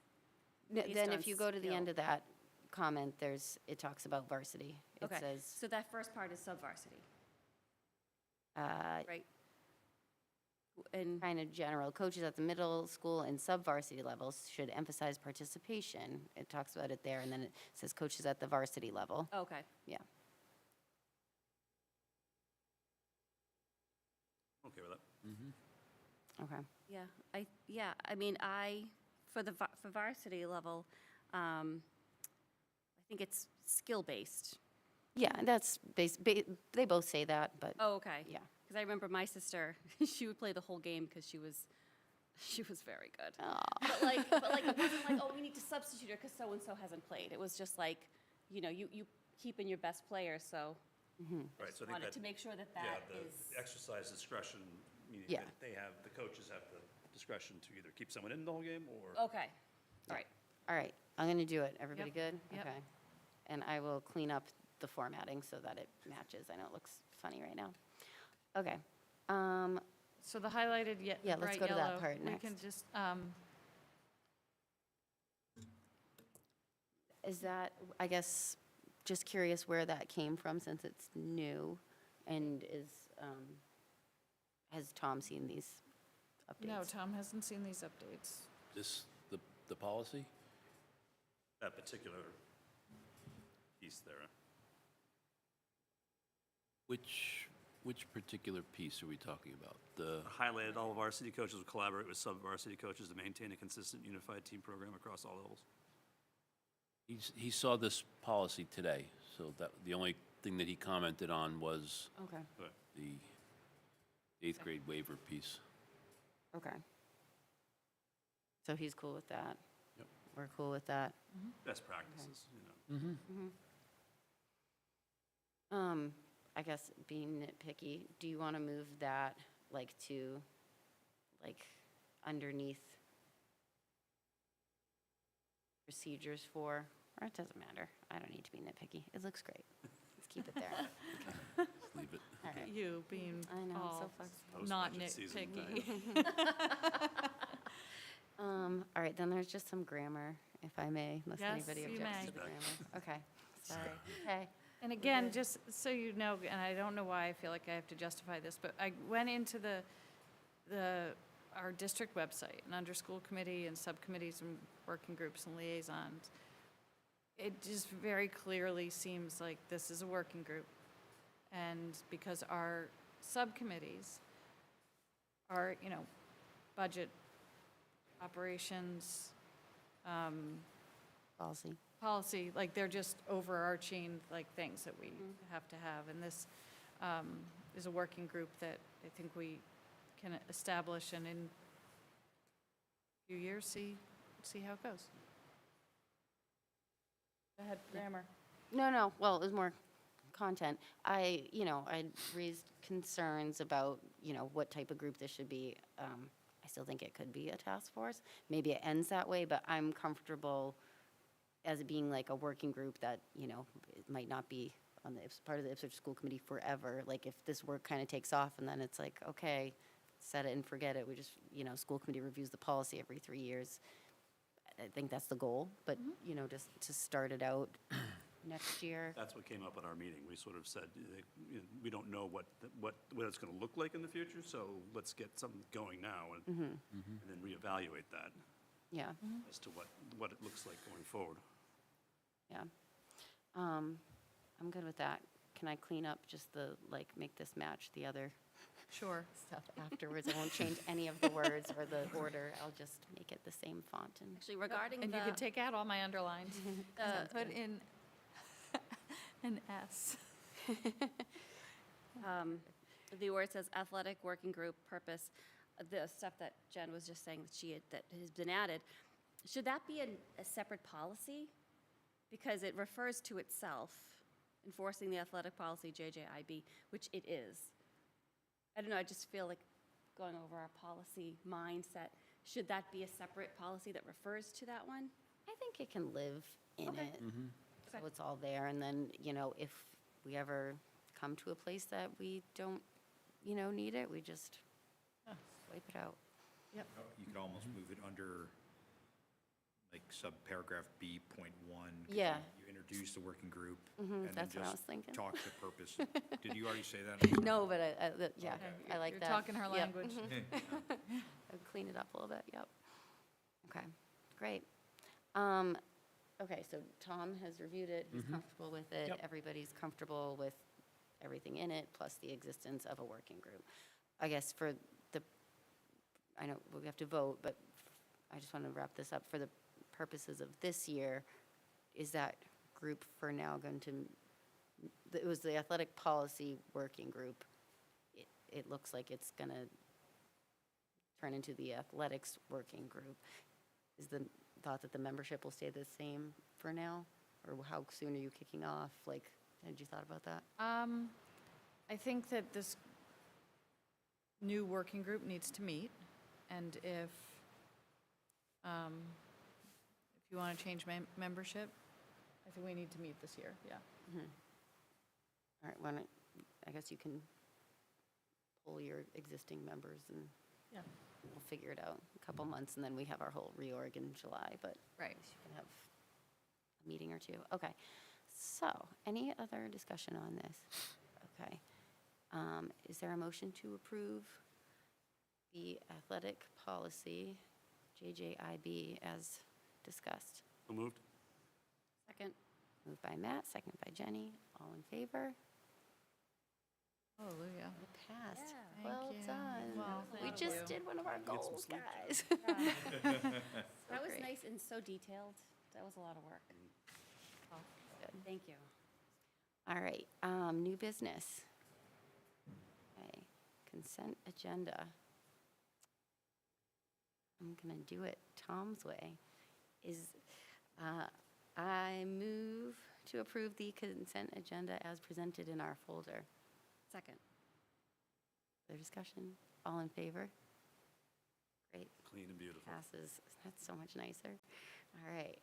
based Then on if you go to the end skill. of that comment, it talks about varsity. It Okay, says, so that first part is sub-varsity, uh, right? And, kind of general, coaches at the middle school and sub-varsity levels should emphasize participation. It talks about it there, and then it says coaches at the varsity level. okay, Yeah. Okay with that. Okay. I mean, for varsity level, I think it's skill-based. Yeah, that's they both say that, but Oh, okay. yeah. Because I remember my sister, she would play the whole game because she was very good. But like, it wasn't like, oh, we need to substitute her because so-and-so hasn't played. It was just like, you keep in your best players, so Right, so I think wanted that, to make sure that yeah, that the is. exercise discretion, meaning Yeah. that the coaches have the discretion to either keep someone in the whole game or. Okay, all right. All right, I'm going to do it. Everybody good? Yep. Okay. And I will clean up the formatting so that it matches. I know it looks funny right now. Okay. so the highlighted, Yeah, let's bright go to that yellow, part we can next. just, Is that, I guess, just curious where that came from since it's new and has Tom seen these updates? no, Tom hasn't seen these updates. This, the policy? That particular piece there. Which particular piece are we talking about? The, Highlighted, all varsity coaches will collaborate with sub-varsity coaches to maintain a consistent, unified team program across all levels. he saw this policy today, so that, the only thing that he commented on was Okay, the eighth grade waiver piece. okay. So he's cool with that? Yep. We're cool with that? Best practices, you know. I guess being nitpicky, do you want to move that like to, like, underneath procedures for, or it doesn't matter. I don't need to be nitpicky. It looks great. Let's keep it there. Just leave it. All right. You being I know, I'm so all flexible. not Post-budget season nitpicky. All right, then there's just some grammar, if I may, unless Yes, anybody you objects may. to the grammar. Okay, sorry. Okay. And again, just so you know, and I don't know why I feel like I have to justify this, but I went into our district website and under school committee and subcommittees and working groups and liaisons. It just very clearly seems like this is a working group. And because our subcommittees are, budget, operations, Policy. policy, like they're just overarching like things that we have to have. And this is a working group that I think we can establish and in a few years see how it goes. Go ahead, grammar. No, well, it was more content. I raised concerns about, what type of group this should be. I still think it could be a task force. Maybe it ends that way, but I'm comfortable as it being like a working group that, it might not be on the part of the Ipswich School Committee forever. Like if this work kind of takes off and then it's like, okay, set it and forget it. We just, school committee reviews the policy every 3 years. I think that's the goal, but, just to start it out next year. That's what came up at our meeting. We sort of said, we don't know what it's going to look like in the future, so let's get something going now and then reevaluate that Yeah, as to what it looks like going forward. yeah. I'm good with that. Can I clean up just make this match the other Sure. stuff afterwards? I won't change any of the words or the order. I'll just make it the same font and. Actually, regarding And the. you could take out all my underlines and put good. in an S. Where it says athletic working group purpose, the stuff that Jen was just saying that has been added, should that be a separate policy? Because it refers to itself, enforcing the athletic policy JJIB, which it is. I don't know, I just feel like going over our policy mindset, should that be a separate policy that refers to that one? I think it can live in Okay. it. So Okay. it's all there, and then, if we ever come to a place that we don't, need it, we just wipe it out. You could almost move it under, like, sub-paragraph B.1. 'cause Yeah. You introduce the working group. And then that's what I just was thinking. Talk to purpose. Did you already say that? No, but yeah, I like You're that. talking her Yep. language. I'll clean it up a little bit, yep. Okay, great. Okay, so Tom has reviewed it, he's comfortable with it, Yep. everybody's comfortable with everything in it, plus the existence of a working group. I guess I know we have to vote, but I just want to wrap this up. For the purposes of this year, is that group for now going to, it was the athletic policy working group. It looks like it's going to turn into the athletics working group. Is the thought that the membership will stay the same for now? Or how soon are you kicking off? Like, had you thought about that? I think that this new working group needs to meet, and if you want to change membership, I think we need to meet this year, yeah. All right, I guess you can pull your existing members and Yeah. we'll figure it out. A couple months, and then we have our whole reorg in July, but Right. at least you can have a meeting or two. Okay, so, any other discussion on this? Okay. Is there a motion to approve the athletic policy, JJIB, as discussed? So moved? Second. Moved by Matt, seconded by Jenny. All in favor? Hallelujah. It passed. Thank Well you. done. Well, We thank just you. did one of our Get some goals, sleep, guys. That was great. nice and so detailed. That was a lot of work. Good. Thank you. All right, new business. Okay, consent agenda. I'm gonna do it Tom's way. I move to approve the consent agenda as presented in our folder. Second. Further discussion? All in favor? Great, Clean and beautiful. passes. That's so much nicer. All right,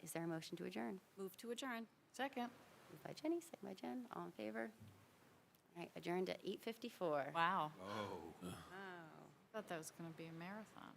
is there a motion to adjourn? Move to adjourn. Second. Moved by Jenny, second by Jen. All in favor? All right, adjourned at 8:54. Wow. Oh. Oh. Thought that was going to be a marathon.